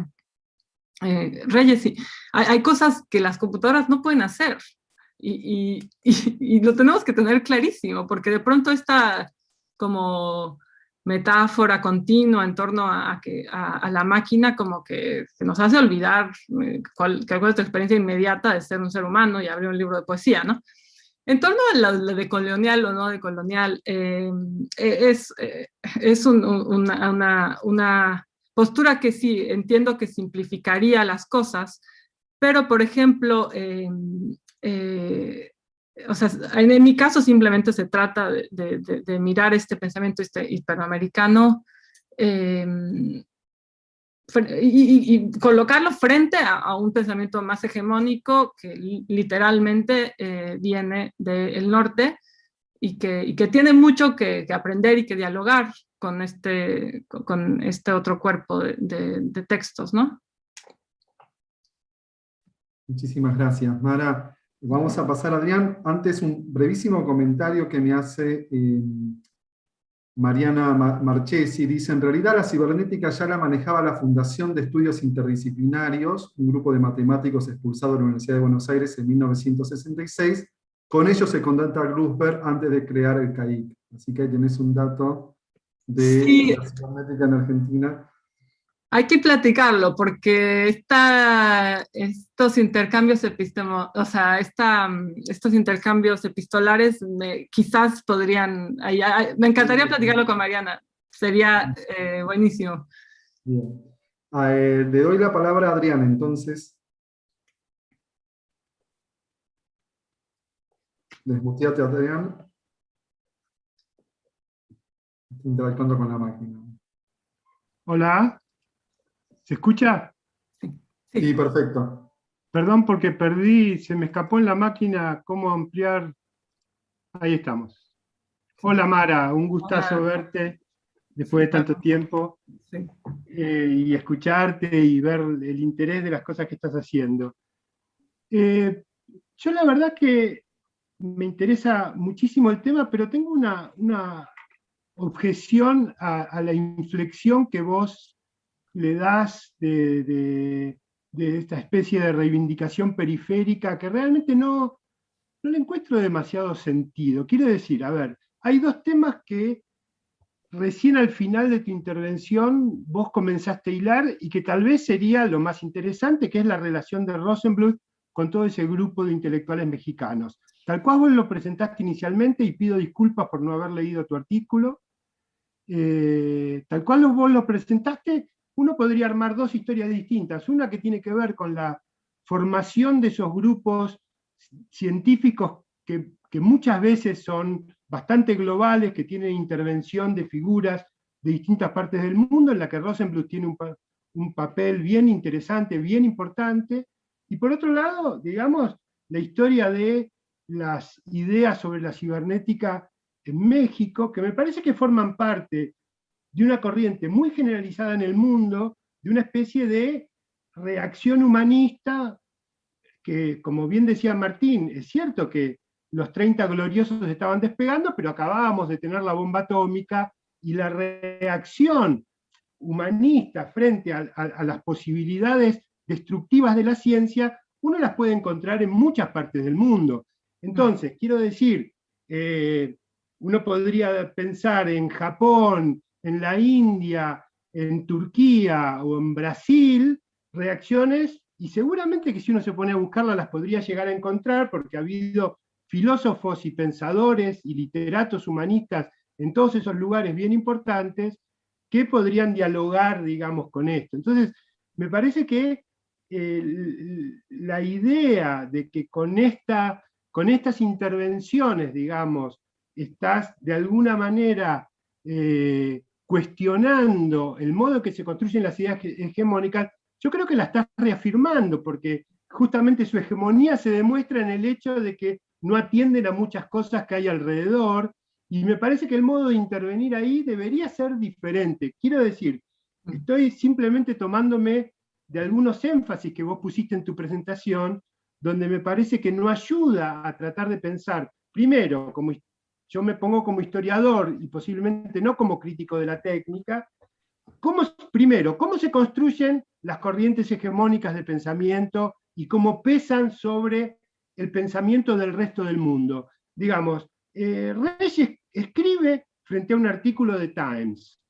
Reyes, hay cosas que las computadoras no pueden hacer, y lo tenemos que tener clarísimo, porque de pronto esta como metáfora continua en torno a la máquina como que nos hace olvidar cuál es tu experiencia inmediata de ser un ser humano y abrir un libro de poesía, ¿no? En torno a lo de colonial o no de colonial, es una postura que sí, entiendo que simplificaría las cosas, pero por ejemplo, o sea, en mi caso simplemente se trata de mirar este pensamiento hispanoamericano y colocarlo frente a un pensamiento más hegemónico que literalmente viene del norte y que tiene mucho que aprender y que dialogar con este otro cuerpo de textos, ¿no? Muchísimas gracias, Mara. Vamos a pasar a Adrián. Antes, un brevísimo comentario que me hace Mariana Marchesi. Dice, en realidad la cibernética ya la manejaba la Fundación de Estudios Interdisciplinarios, un grupo de matemáticos expulsado de la Universidad de Buenos Aires en 1966. Con ellos se contacta a Glusberg antes de crear el CAIC. Así que ahí tenés un dato de la cibernética en Argentina. Hay que platicarlo, porque estos intercambios estos intercambios epistolares quizás podrían... me encantaría platicarlo con Mariana, sería buenísimo. Bien. Le doy la palabra a Adrián, entonces. Desmuteate, Adrián. Estoy interactuando con la máquina. Hola. ¿Se escucha? Sí, perfecto. Perdón porque se me escapó en la máquina cómo ampliar. Ahí estamos. Hola Mara, un gustazo verte después de tanto tiempo, sí. Y escucharte y ver el interés de las cosas que estás haciendo. Yo la verdad que me interesa muchísimo el tema, pero tengo una objeción a la inflexión que vos le das de esta especie de reivindicación periférica que realmente no le encuentro demasiado sentido. Quiero decir, a ver, hay dos temas que recién al final de tu intervención vos comenzaste a hilar y que tal vez sería lo más interesante, que es la relación de Rosenbluth con todo ese grupo de intelectuales mexicanos. Tal cual vos lo presentaste inicialmente, y pido disculpas por no haber leído tu artículo, tal cual vos lo presentaste, uno podría armar dos historias distintas. Una que tiene que ver con la formación de esos grupos científicos que muchas veces son bastante globales, que tienen intervención de figuras de distintas partes del mundo, en la que Rosenbluth tiene un papel bien interesante, bien importante. Y por otro lado, digamos, la historia de las ideas sobre la cibernética en México, que me parece que forman parte de una corriente muy generalizada en el mundo, de una especie de reacción humanista que, como bien decía Martín, es cierto que los 30 gloriosos estaban despegando, pero acabábamos de tener la bomba atómica, y la reacción humanista frente a las posibilidades destructivas de la ciencia, uno las puede encontrar en muchas partes del mundo. Entonces, quiero decir, uno podría pensar en Japón, en la India, en Turquía o en Brasil, reacciones, y seguramente que si uno se pone a buscarlas las podría llegar a encontrar, porque ha habido filósofos y pensadores y literatos humanistas en todos esos lugares bien importantes que podrían dialogar, digamos, con esto. Entonces, me parece que la idea de que con estas intervenciones, digamos, estás de alguna manera cuestionando el modo en que se construyen las ideas hegemónicas, yo creo que la estás reafirmando, porque justamente su hegemonía se demuestra en el hecho de que no atienden a muchas cosas que hay alrededor, y me parece que el modo de intervenir ahí debería ser diferente. Quiero decir, estoy simplemente tomándome de algunos énfasis que vos pusiste en tu presentación, donde me parece que no ayuda a tratar de pensar, primero, como yo me pongo como historiador y posiblemente no como crítico de la técnica, primero, cómo se construyen las corrientes hegemónicas de pensamiento y cómo pesan sobre el pensamiento del resto del mundo. Digamos, Reyes escribe frente a un artículo de Times.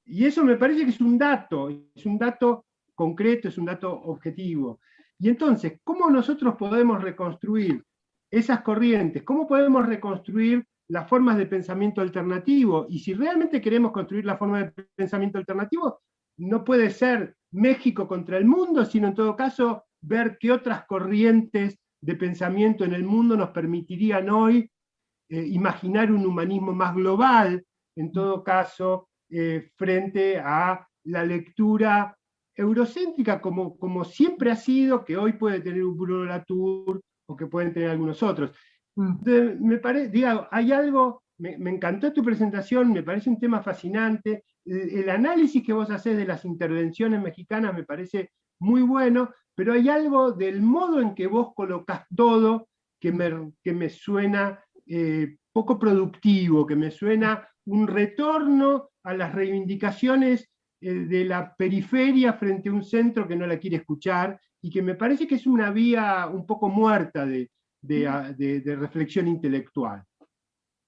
Y eso me parece que es un dato concreto, es un dato objetivo. Y entonces, ¿cómo nosotros podemos reconstruir esas corrientes? ¿Cómo podemos reconstruir las formas de pensamiento alternativo? Y si realmente queremos construir la forma de pensamiento alternativo, no puede ser México contra el mundo, sino en todo caso ver qué otras corrientes de pensamiento en el mundo nos permitirían hoy imaginar un humanismo más global, en todo caso, frente a la lectura eurocéntrica, como siempre ha sido, que hoy puede tener un Bruno Latour o que pueden tener algunos otros. Me parece, digo, hay algo, me encantó tu presentación, me parece un tema fascinante, el análisis que vos hacés de las intervenciones mexicanas me parece muy bueno, pero hay algo del modo en que vos colocás todo que me suena poco productivo, que me suena un retorno a las reivindicaciones de la periferia frente a un centro que no la quiere escuchar, y que me parece que es una vía un poco muerta de reflexión intelectual.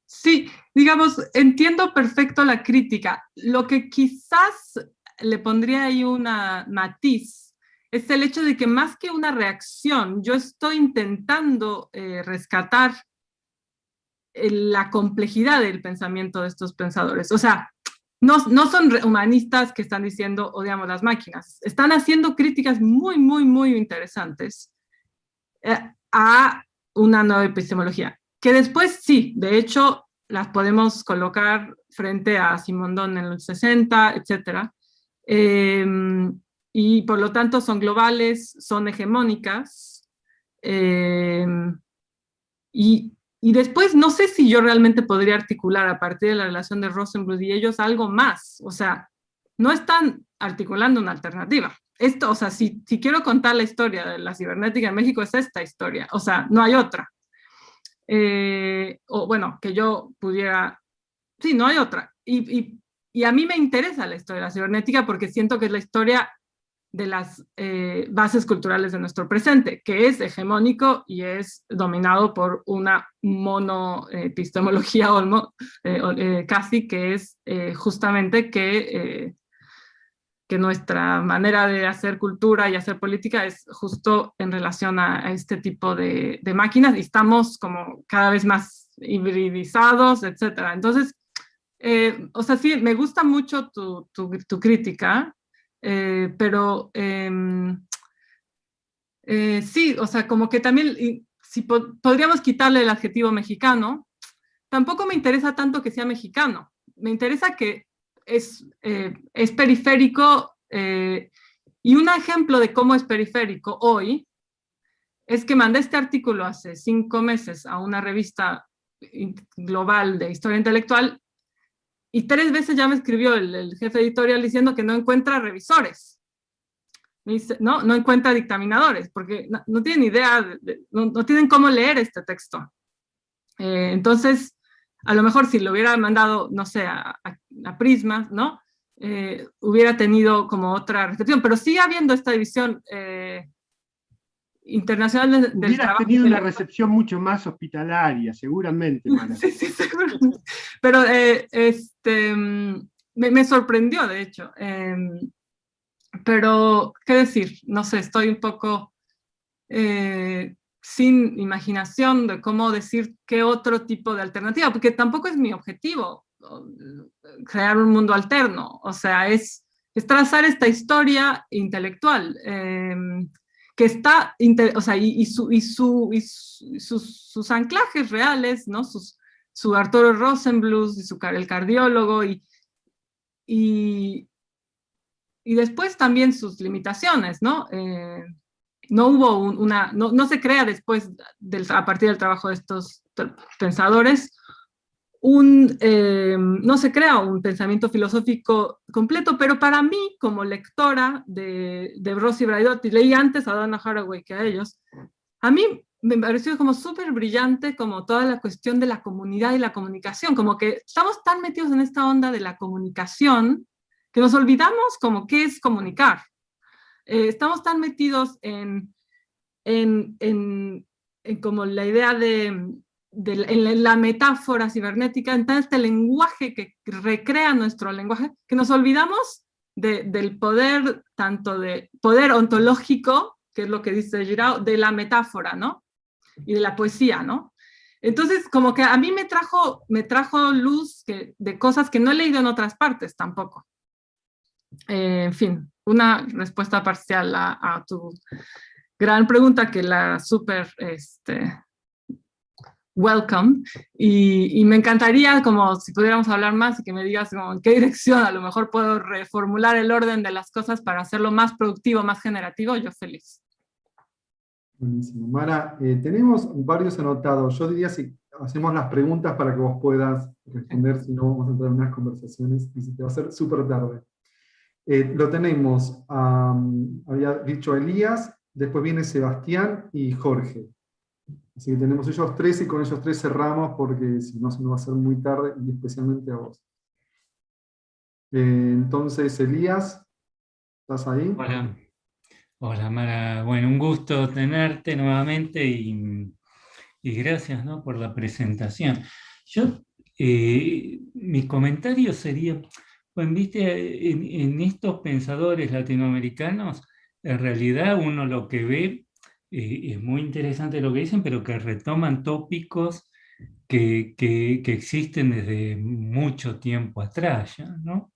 Sí, digamos, entiendo perfecto la crítica. Lo que quizás le pondría ahí una matiz es el hecho de que más que una reacción, yo estoy intentando rescatar la complejidad del pensamiento de estos pensadores. O sea, no son humanistas que están diciendo odiamos las máquinas. Están haciendo críticas muy, muy, muy interesantes a una nueva epistemología. Que después sí, de hecho, las podemos colocar frente a Simondon en los 60, etc. Y por lo tanto son globales, son hegemónicas. Y después no sé si yo realmente podría articular a partir de la relación de Rosenbluth y ellos algo más. O sea, no están articulando una alternativa. Esto, o sea, si quiero contar la historia de la cibernética en México, es esta historia. O sea, no hay otra. O bueno, que yo pudiera... Sí, no hay otra. Y a mí me interesa la historia de la cibernética porque siento que es la historia las bases culturales de nuestro presente, que es hegemónico y es dominado por una monoepistemología casi, que es justamente que nuestra manera de hacer cultura y hacer política es justo en relación a este tipo de máquinas, y estamos como cada vez más hibridizados, etc. Entonces, o sea, sí, me gusta mucho tu crítica, pero sí, o sea, como que también, si podríamos quitarle el adjetivo mexicano, tampoco me interesa tanto que sea mexicano, me interesa que es periférico, y un ejemplo de cómo es periférico hoy es que mandé este artículo hace 5 meses a una revista global de historia intelectual, y 3 veces ya me escribió el jefe editorial diciendo que no encuentra revisores, no encuentra dictaminadores, porque no tienen idea, no tienen cómo leer este texto. Entonces, a lo mejor si lo hubiera mandado, no sé, a Prisma, ¿no? Hubiera tenido como otra recepción, pero sigue habiendo esta división internacional del Hubieras trabajo. tenido una recepción mucho más hospitalaria, seguramente, Mara. Sí, seguramente. Pero me sorprendió, de hecho. Pero, ¿qué decir? No sé, estoy un poco sin imaginación de cómo decir qué otro tipo de alternativa, porque tampoco es mi objetivo crear un mundo alterno, o sea, es trazar esta historia intelectual que está, o sea, sus anclajes reales, ¿no? Su Arturo Rosenbluth, el cardiólogo, y después también sus limitaciones, ¿no? No hubo no se crea después, a partir del trabajo de estos pensadores, no se crea un pensamiento filosófico completo, pero para mí, como lectora de Bros y Braidotti, leí antes a Donna Haraway que a ellos, a mí me pareció como súper brillante como toda la cuestión de la comunidad y la comunicación, como que estamos tan metidos en esta onda de la comunicación que nos olvidamos como qué es comunicar. Estamos tan metidos en como la idea en la metáfora cibernética, en este lenguaje que recrea nuestro lenguaje, que nos olvidamos del poder, tanto de poder ontológico, que es lo que dice Giraud, de la metáfora, ¿no? Y de la poesía, ¿no? Entonces, como que a mí me trajo luz de cosas que no he leído en otras partes tampoco. En fin, una respuesta parcial a tu gran pregunta, que la súper welcome, y me encantaría como si pudiéramos hablar más y que me digas como en qué dirección a lo mejor puedo reformular el orden de las cosas para hacerlo más productivo, más generativo. Yo feliz. Buenísimo. Mara, tenemos varios anotados. Yo diría si hacemos las preguntas para que vos puedas responder, si no vamos a entrar en unas conversaciones y se te va a hacer súper tarde. Lo tenemos, había dicho Elías, después viene Sebastián y Jorge. Así que tenemos ellos 3 y con ellos 3 cerramos porque si no se nos va a hacer muy tarde, y especialmente a vos. Entonces, Elías, ¿estás ahí? Hola. Hola, Mara. Bueno, un gusto tenerte nuevamente y gracias, ¿no?, por la presentación. Yo, mi comentario sería, bueno, viste, en estos pensadores latinoamericanos, en realidad uno lo que ve, es muy interesante lo que dicen, pero que retoman tópicos que existen desde mucho tiempo atrás, ya, ¿no?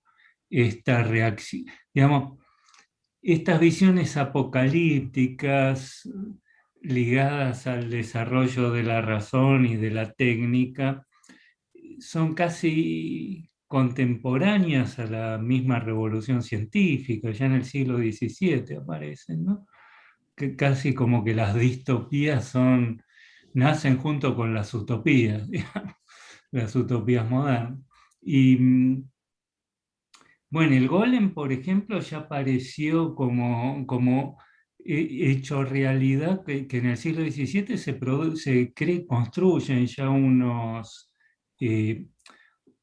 Esta reacción, digamos, estas visiones apocalípticas ligadas al desarrollo de la razón y de la técnica son casi contemporáneas a la misma revolución científica, ya en el siglo XVII aparecen, ¿no? Que casi como que las distopías nacen junto con las utopías, digamos, las utopías modernas. Y bueno, el golem, por ejemplo, ya apareció como hecho realidad, que en el siglo XVII construyen ya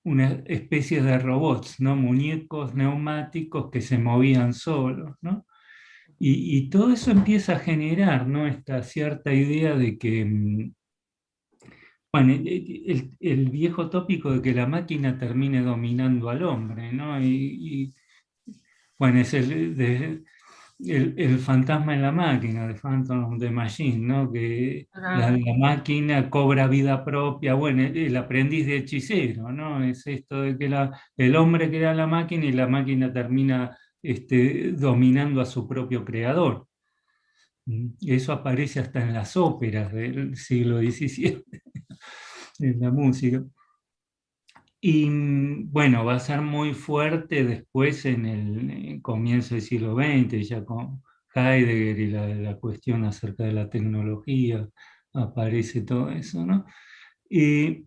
una especie de robots, ¿no? Muñecos neumáticos que se movían solos, ¿no? Y todo eso empieza a generar, ¿no?, esta cierta idea de que, bueno, el viejo tópico de que la máquina termine dominando al hombre, ¿no? Bueno, es el fantasma en la máquina, de Phantom of the Machine, ¿no? Que la máquina cobra vida propia, bueno, el aprendiz de hechicero, ¿no? Es esto de que el hombre crea la máquina y la máquina termina dominando a su propio creador. Eso aparece hasta en las óperas del siglo XVII, en la música. Y bueno, va a ser muy fuerte después en el comienzo del siglo XX, ya con Heidegger y la cuestión acerca de la tecnología, aparece todo eso, ¿no? De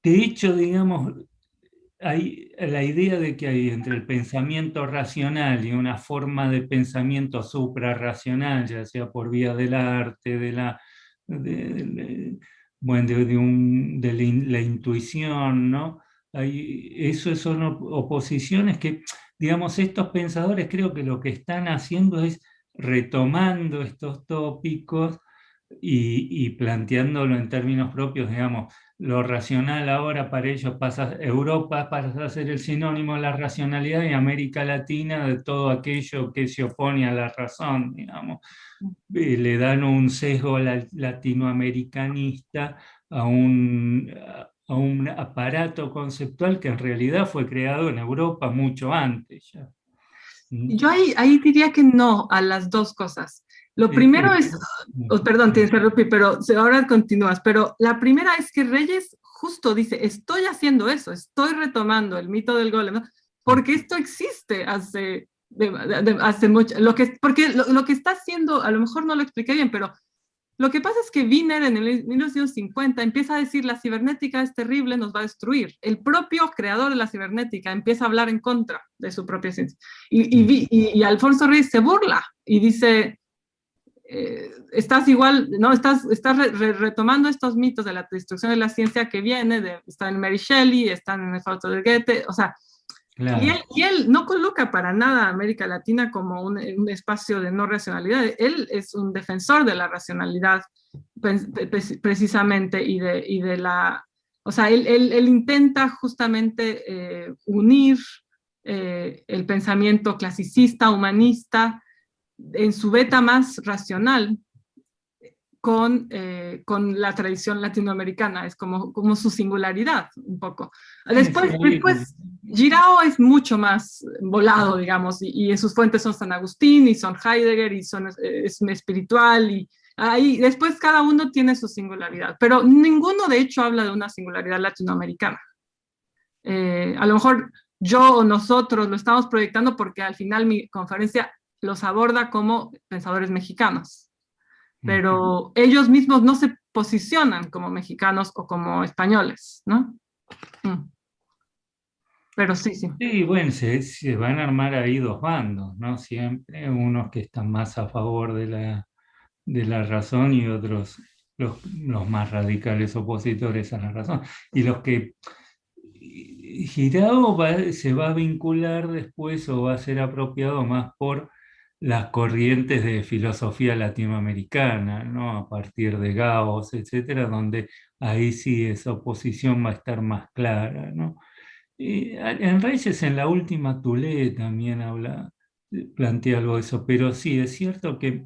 hecho, digamos, hay la idea de que hay entre el pensamiento racional y una forma de pensamiento suprarracional, ya sea por vía del arte, bueno, la intuición, ¿no? Eso son oposiciones que, digamos, estos pensadores creo que lo que están haciendo es retomando estos tópicos y planteándolo en términos propios, digamos. Lo racional ahora para ellos Europa pasa a ser el sinónimo de la racionalidad y América Latina de todo aquello que se opone a la razón, digamos. Le dan un sesgo latinoamericanista a un aparato conceptual que en realidad fue creado en Europa mucho antes ya. Yo ahí diría que no a las dos cosas. Lo primero es, perdón, te interrumpí, pero ahora continúas, pero la primera es que Reyes justo dice, estoy haciendo eso, estoy retomando el mito del golem, ¿no? Porque esto existe hace mucho, porque lo que está haciendo, a lo mejor no lo expliqué bien, pero lo que pasa es que Wiener en el 1950 empieza a decir la cibernética es terrible, nos va a destruir. El propio creador de la cibernética empieza a hablar en contra de su propia ciencia. Y Alfonso Reyes se burla y dice, estás igual, ¿no? Estás retomando estos mitos de la destrucción de la ciencia que viene, están en Mary Shelley, están en el Fausto de Goethe, o sea, claro. Y él no coloca para nada a América Latina como un espacio de no racionalidad. Él es un defensor de la racionalidad precisamente y de la... O sea, él intenta justamente unir el pensamiento clasicista, humanista, en su beta más racional, con la tradición latinoamericana, es como su singularidad, un poco. Después Girao es mucho más volado, digamos, y en sus fuentes son San Agustín, y son Heidegger, y es espiritual, y ahí después cada uno tiene su singularidad, pero ninguno de hecho habla de una singularidad latinoamericana. A lo mejor yo o nosotros lo estamos proyectando porque al final mi conferencia los aborda como pensadores mexicanos, pero ellos mismos no se posicionan como mexicanos o como españoles, ¿no? Pero sí. Sí, bueno, se van a armar ahí dos bandos, ¿no? Siempre unos que están más a favor de la razón y otros los más radicales opositores a la razón. Y los que Girao se va a vincular después o va a ser apropiado más por las corrientes de filosofía latinoamericana, ¿no? A partir de Gauss, etcétera, donde ahí sí esa oposición va a estar más clara, ¿no? En Reyes, en la última Tulé también plantea algo de eso, pero sí, es cierto que,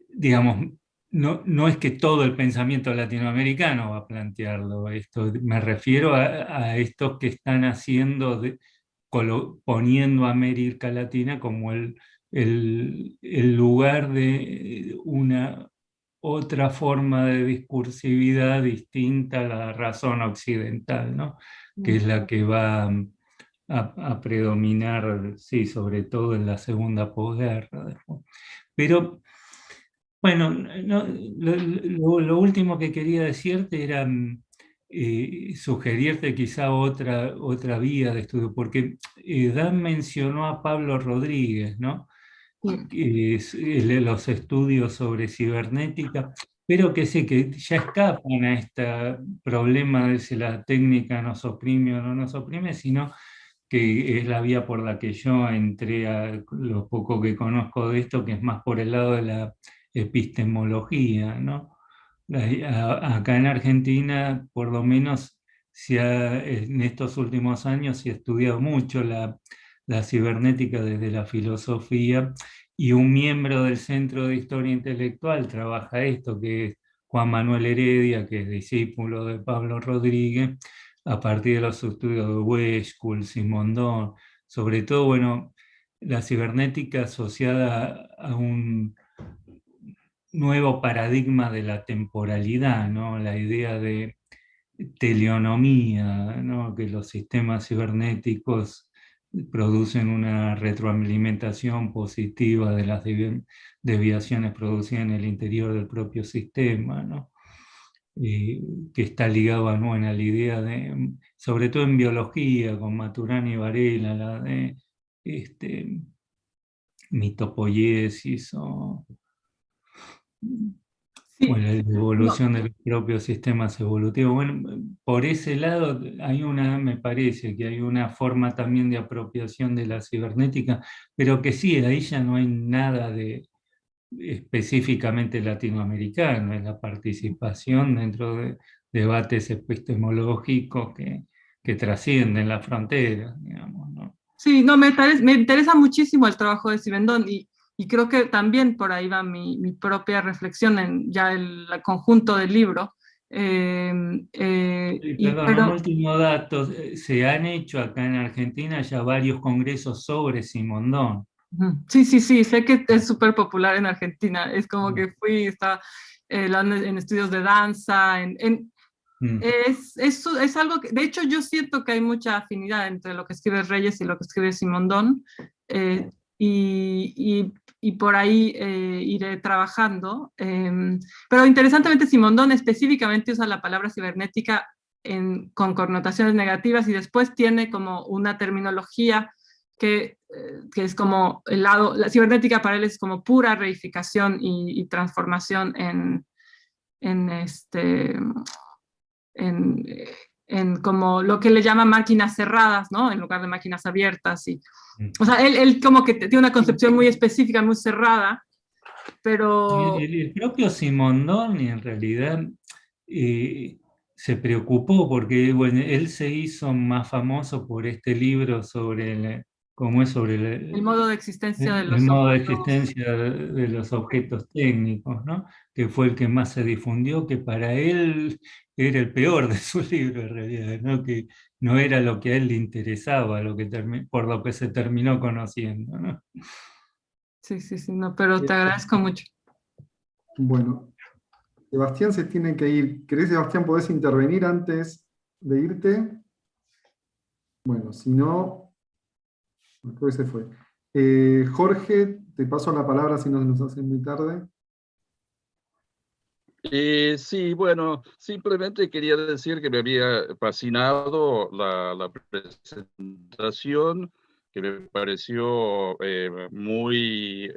digamos, no es que todo el pensamiento latinoamericano va a plantearlo, esto, me refiero a estos que están haciendo, poniendo a América Latina como el lugar de una otra forma de discursividad distinta a la razón occidental, ¿no? Que es la que va a predominar, sí, sobre todo en la segunda posguerra. Pero, bueno, lo último que quería decirte era sugerirte quizá otra vía de estudio, porque Dan mencionó a Pablo Rodríguez, ¿no? Los estudios sobre cibernética, pero que sí, que ya escapan a este problema de si la técnica nos oprime o no nos oprime, sino que es la vía por la que yo entré a lo poco que conozco de esto, que es más por el lado de la epistemología, ¿no? Acá en Argentina, por lo menos, en estos últimos años se ha estudiado mucho la cibernética desde la filosofía, y un miembro del Centro de Historia Intelectual trabaja esto, que es Juan Manuel Heredia, que es discípulo de Pablo Rodríguez, a partir de los estudios de Westphal, Simondon, sobre todo, bueno, la cibernética asociada a un nuevo paradigma de la temporalidad, ¿no? La idea de teleonomía, ¿no? Que los sistemas cibernéticos producen una retroalimentación positiva de las desviaciones producidas en el interior del propio sistema, ¿no? Que está ligado a, ¿no?, a la idea de, sobre todo en biología, con Maturana y Varela, la de mitopoiesis o bueno, la evolución de los propios sistemas evolutivos. Bueno, por ese lado me parece que hay una forma también de apropiación de la cibernética, pero que sí, ahí ya no hay nada de específicamente latinoamericano, es la participación dentro de debates epistemológicos que trascienden las fronteras, digamos, ¿no? Sí, no, me interesa muchísimo el trabajo de Simondon y creo que también por ahí va mi propia reflexión en ya el conjunto del libro. Perdón, Pero, un último dato, se han hecho acá en Argentina ya varios congresos sobre Simondon. sí, sé que es súper popular en Argentina, es como que está en estudios de danza, es algo que, de hecho, yo siento que hay mucha afinidad entre lo que escribe Reyes y lo que escribe Simondon, y por ahí iré trabajando. Pero interesantemente, Simondon específicamente usa la palabra cibernética con connotaciones negativas y después tiene como una terminología que es como la cibernética para él es como pura reificación y transformación en como lo que le llama máquinas cerradas, ¿no? En lugar de máquinas abiertas. O sea, él como que tiene una concepción muy específica, muy cerrada, pero... El propio Simondon en realidad se preocupó porque, bueno, él se hizo más famoso por este libro sobre el modo de existencia de el los modo de objetos. existencia de los objetos técnicos, ¿no? Que fue el que más se difundió, que para él era el peor de sus libros en realidad, ¿no? Que no era lo que a él le interesaba, por lo que se terminó conociendo, ¿no? Sí, no, pero te agradezco mucho. Bueno, Sebastián se tiene que ir. ¿Querés, Sebastián, podés intervenir antes de irte? Bueno, si no, creo que se fue. Jorge, te paso la palabra si no se nos hace muy tarde. Sí, bueno, simplemente quería decir que me había fascinado la presentación, que me pareció muy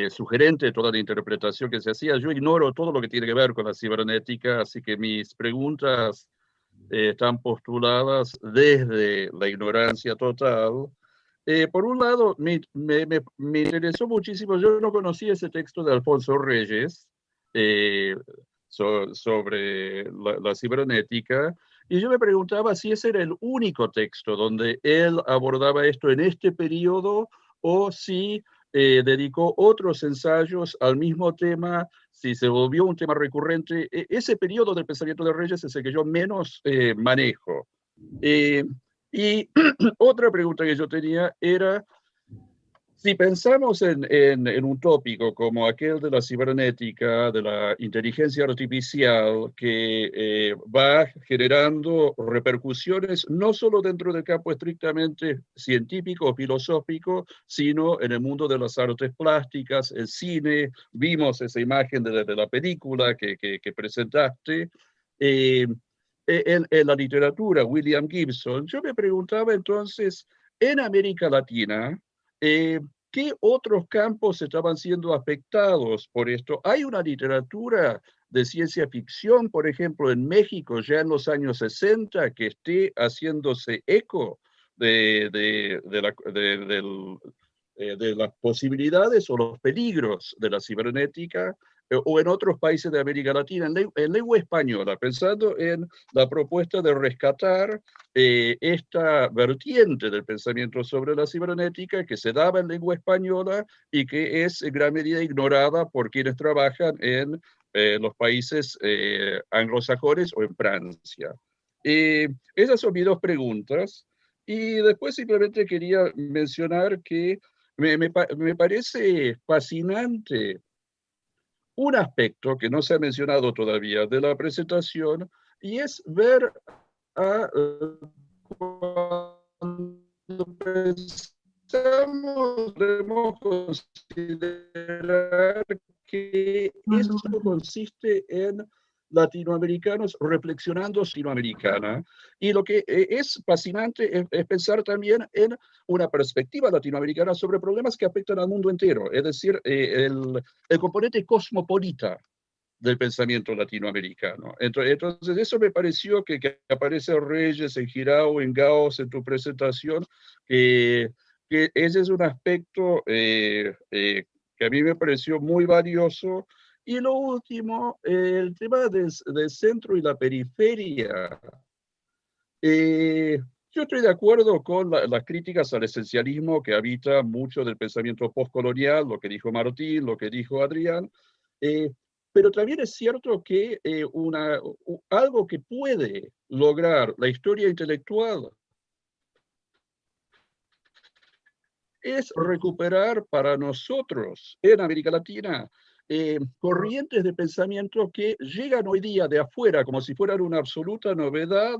sugerente toda la interpretación que se hacía. Yo ignoro todo lo que tiene que ver con la cibernética, así que mis preguntas están postuladas desde la ignorancia total. Por un lado, me interesó muchísimo, yo no conocía ese texto de Alfonso Reyes sobre la cibernética, y yo me preguntaba si ese era el único texto donde él abordaba esto en este periodo, o si dedicó otros ensayos al mismo tema, si se volvió un tema recurrente. Ese periodo del pensamiento de Reyes es el que yo menos manejo. Y otra pregunta que yo tenía era, si pensamos en un tópico como aquel de la cibernética, de la inteligencia artificial, que va generando repercusiones no solo dentro del campo estrictamente científico o filosófico, sino en el mundo de las artes plásticas, el cine, vimos esa imagen de la película que presentaste, en la literatura, William Gibson. Yo me preguntaba entonces, en América Latina, ¿qué otros campos estaban siendo afectados por esto? ¿Hay una literatura de ciencia ficción, por ejemplo, en México, ya en los años 60, que esté haciéndose eco de las posibilidades o los peligros de la cibernética, o en otros países de América Latina, en lengua española, pensando en la propuesta de rescatar esta vertiente del pensamiento sobre la cibernética que se daba en lengua española y que es en gran medida ignorada por quienes trabajan en los países anglosajones o en Francia. Esas son mis dos preguntas. Y después simplemente quería mencionar que me parece fascinante un aspecto que no se ha mencionado todavía de la presentación, y es ver cuando pensamos, debemos considerar que esto consiste en latinoamericanos reflexionando latinoamericana, y lo que es fascinante es pensar también en una perspectiva latinoamericana sobre problemas que afectan al mundo entero, es decir, el componente cosmopolita del pensamiento latinoamericano. Entonces eso me pareció que aparece Reyes, en Girao, en Gauss, en tu presentación, que ese es un aspecto que a mí me pareció muy valioso. Y lo último, el tema del centro y la periferia. Yo estoy de acuerdo con las críticas al esencialismo que habita mucho del pensamiento postcolonial, lo que dijo Martín, lo que dijo Adrián, pero también es cierto que algo que puede lograr la historia intelectual es recuperar para nosotros en América Latina corrientes de pensamiento que llegan hoy día de afuera como si fueran una absoluta novedad,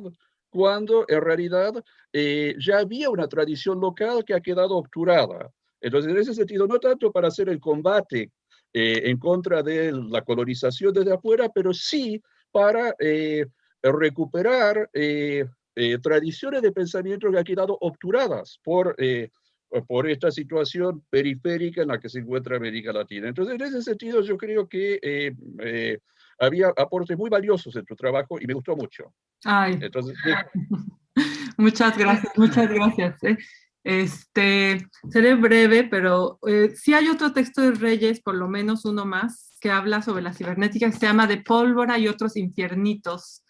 cuando en realidad ya había una tradición local que ha quedado obturada. Entonces, en ese sentido, no tanto para hacer el combate en contra de la colonización desde afuera, pero sí para recuperar tradiciones de pensamiento que han quedado obturadas por esta situación periférica en la que se encuentra América Latina. Entonces, en ese sentido, yo creo que había aportes muy valiosos en tu trabajo y me gustó mucho. Ay, entonces, muchas gracias. Seré breve, pero sí hay otro texto de Reyes, por lo menos uno más, que habla sobre la cibernética, que se llama De pólvora y otros infiernitos.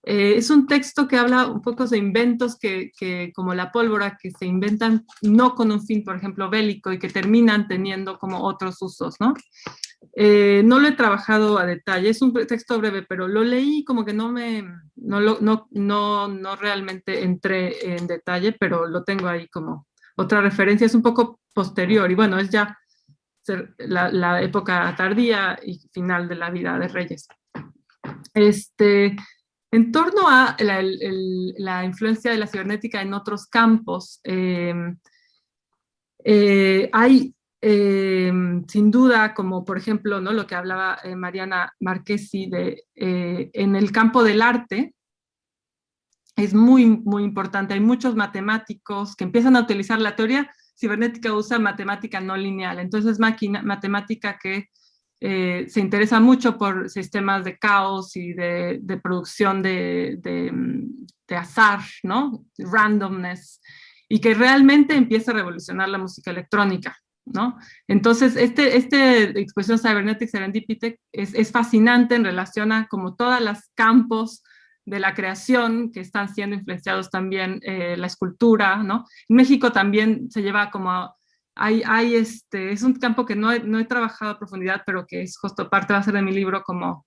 Es un texto que habla un poco de inventos que, como la pólvora, que se inventan no con un fin, por ejemplo, bélico, y que terminan teniendo como otros usos, ¿no? No lo he trabajado a detalle, es un texto breve, pero lo leí como que no realmente entré en detalle, pero lo tengo ahí como otra referencia, es un poco posterior, y bueno, es ya la época tardía y final de la vida de Reyes. En torno a la influencia de la cibernética en otros campos, hay sin duda, como por ejemplo, ¿no?, lo que hablaba Mariana Marquesi en el campo del arte, es muy, muy importante. Hay muchos matemáticos que empiezan a utilizar la teoría cibernética, usa matemática no lineal, entonces matemática que se interesa mucho por sistemas de caos y de producción de azar, ¿no? Randomness, y que realmente empieza a revolucionar la música electrónica, ¿no? Entonces, esta exposición Cybernetic Serendipity es fascinante en relación a como todos los campos de la creación que están siendo influenciados también, la escultura, ¿no? En México también se lleva como es un campo que no he trabajado a profundidad, pero que es justo parte, va a ser de mi libro, como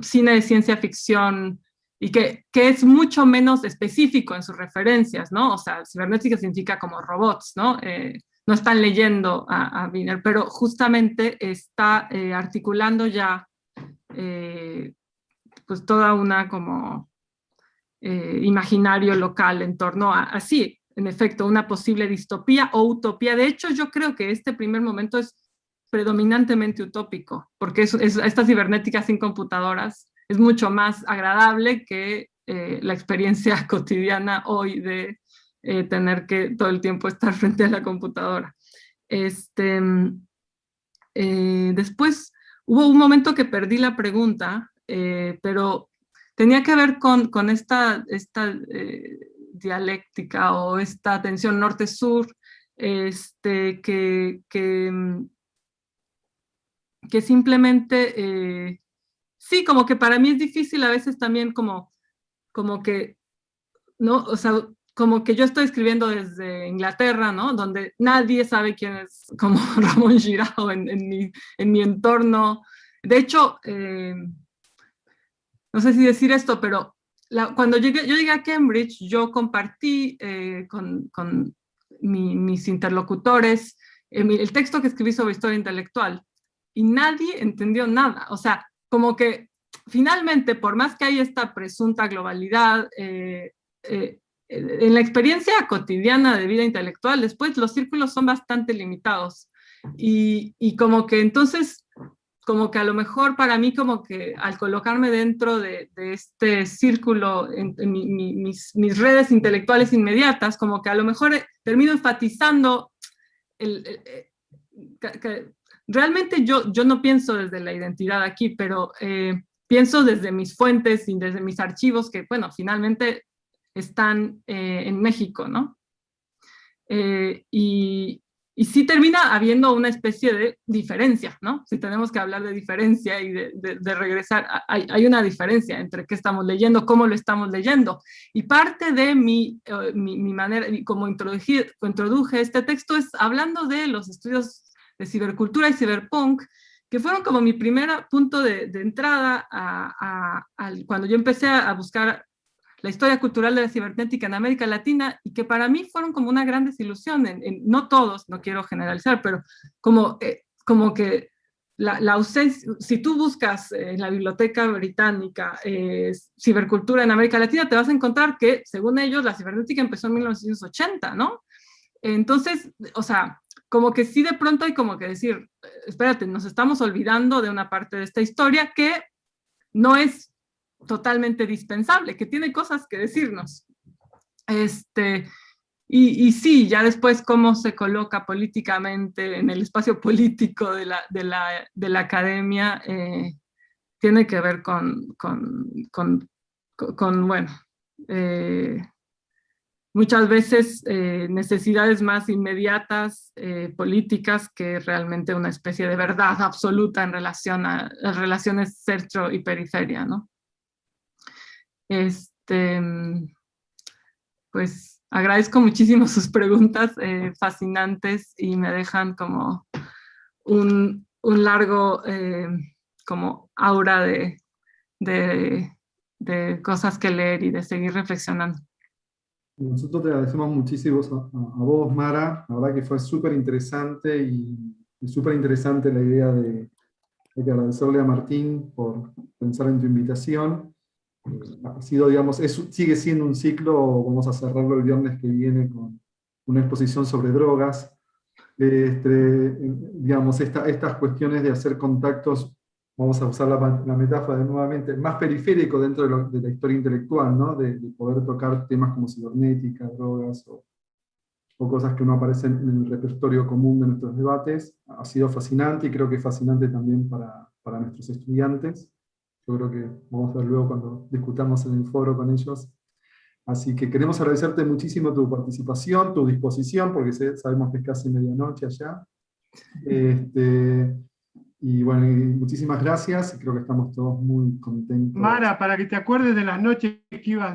cine de ciencia ficción, y que es mucho menos específico en sus referencias, ¿no? O sea, cibernética significa como robots, ¿no? No están leyendo a Wiener, pero justamente está articulando ya pues toda una como imaginario local en torno a así, en efecto, una posible distopía o utopía. De hecho, yo creo que este primer momento es predominantemente utópico, porque esta cibernética sin computadoras es mucho más agradable que la experiencia cotidiana hoy de tener que todo el tiempo estar frente a la computadora. Después, hubo un momento que perdí la pregunta, pero tenía que ver con esta dialéctica o esta tensión norte-sur, que simplemente, sí, como que para mí es difícil a veces también como que, ¿no? O sea, como que yo estoy escribiendo desde Inglaterra, ¿no? Donde nadie sabe quién es como Ramón Girao en mi entorno. De hecho, no sé si decir esto, pero cuando yo llegué a Cambridge, yo compartí con mis interlocutores el texto que escribí sobre historia intelectual y nadie entendió nada. O sea, como que finalmente, por más que hay esta presunta globalidad, en la experiencia cotidiana de vida intelectual, después los círculos son bastante limitados. Y como que entonces, como que a lo mejor para mí, como que al colocarme dentro de este círculo, en mis redes intelectuales inmediatas, como que a lo mejor termino enfatizando que realmente yo no pienso desde la identidad aquí, pero pienso desde mis fuentes y desde mis archivos que, bueno, finalmente están en México, ¿no? Y sí termina habiendo una especie de diferencia, ¿no? Si tenemos que hablar de diferencia y de regresar, hay una diferencia entre qué estamos leyendo, cómo lo estamos leyendo. Y parte de mi manera, como introduje este texto, es hablando de los estudios de cibercultura y ciberpunk, que fueron como mi primer punto de entrada cuando yo empecé a buscar la historia cultural de la cibernética en América Latina, y que para mí fueron como una gran desilusión, no todos, no quiero generalizar, pero como que la ausencia, si tú buscas en la Biblioteca Británica cibercultura en América Latina, te vas a encontrar que, según ellos, la cibernética empezó en 1980, ¿no? Entonces, o sea, como que sí de pronto hay como que decir, espérate, nos estamos olvidando de una parte de esta historia que no es totalmente dispensable, que tiene cosas que decirnos. Y sí, ya después cómo se coloca políticamente en el espacio político de la academia, tiene que ver con bueno, muchas veces necesidades más inmediatas, políticas, que realmente una especie de verdad absoluta en relación a las relaciones centro y periferia, ¿no? Pues agradezco muchísimo sus preguntas fascinantes, y me dejan como un largo como aura de cosas que leer y de seguir reflexionando. Nosotros te agradecemos muchísimo a vos, Mara. La verdad que fue súper interesante y súper interesante la idea de agradecerle a Martín por pensar en tu invitación. Ha sido, digamos, sigue siendo un ciclo. Vamos a cerrarlo el viernes que viene con una exposición sobre drogas. Digamos, estas cuestiones de hacer contactos, vamos a usar la metáfora nuevamente, más periférico dentro de la historia intelectual, ¿no? De poder tocar temas como cibernética, drogas o cosas que no aparecen en el repertorio común de nuestros debates. Ha sido fascinante, y creo que es fascinante también para nuestros estudiantes. Yo creo que vamos a ver luego cuando discutamos en el foro con ellos. Así que queremos agradecerte muchísimo tu participación, tu disposición, porque sabemos que es casi medianoche allá. Y bueno, muchísimas gracias, creo que estamos todos muy contentos. Mara, para que te acuerdes de las noches que ibas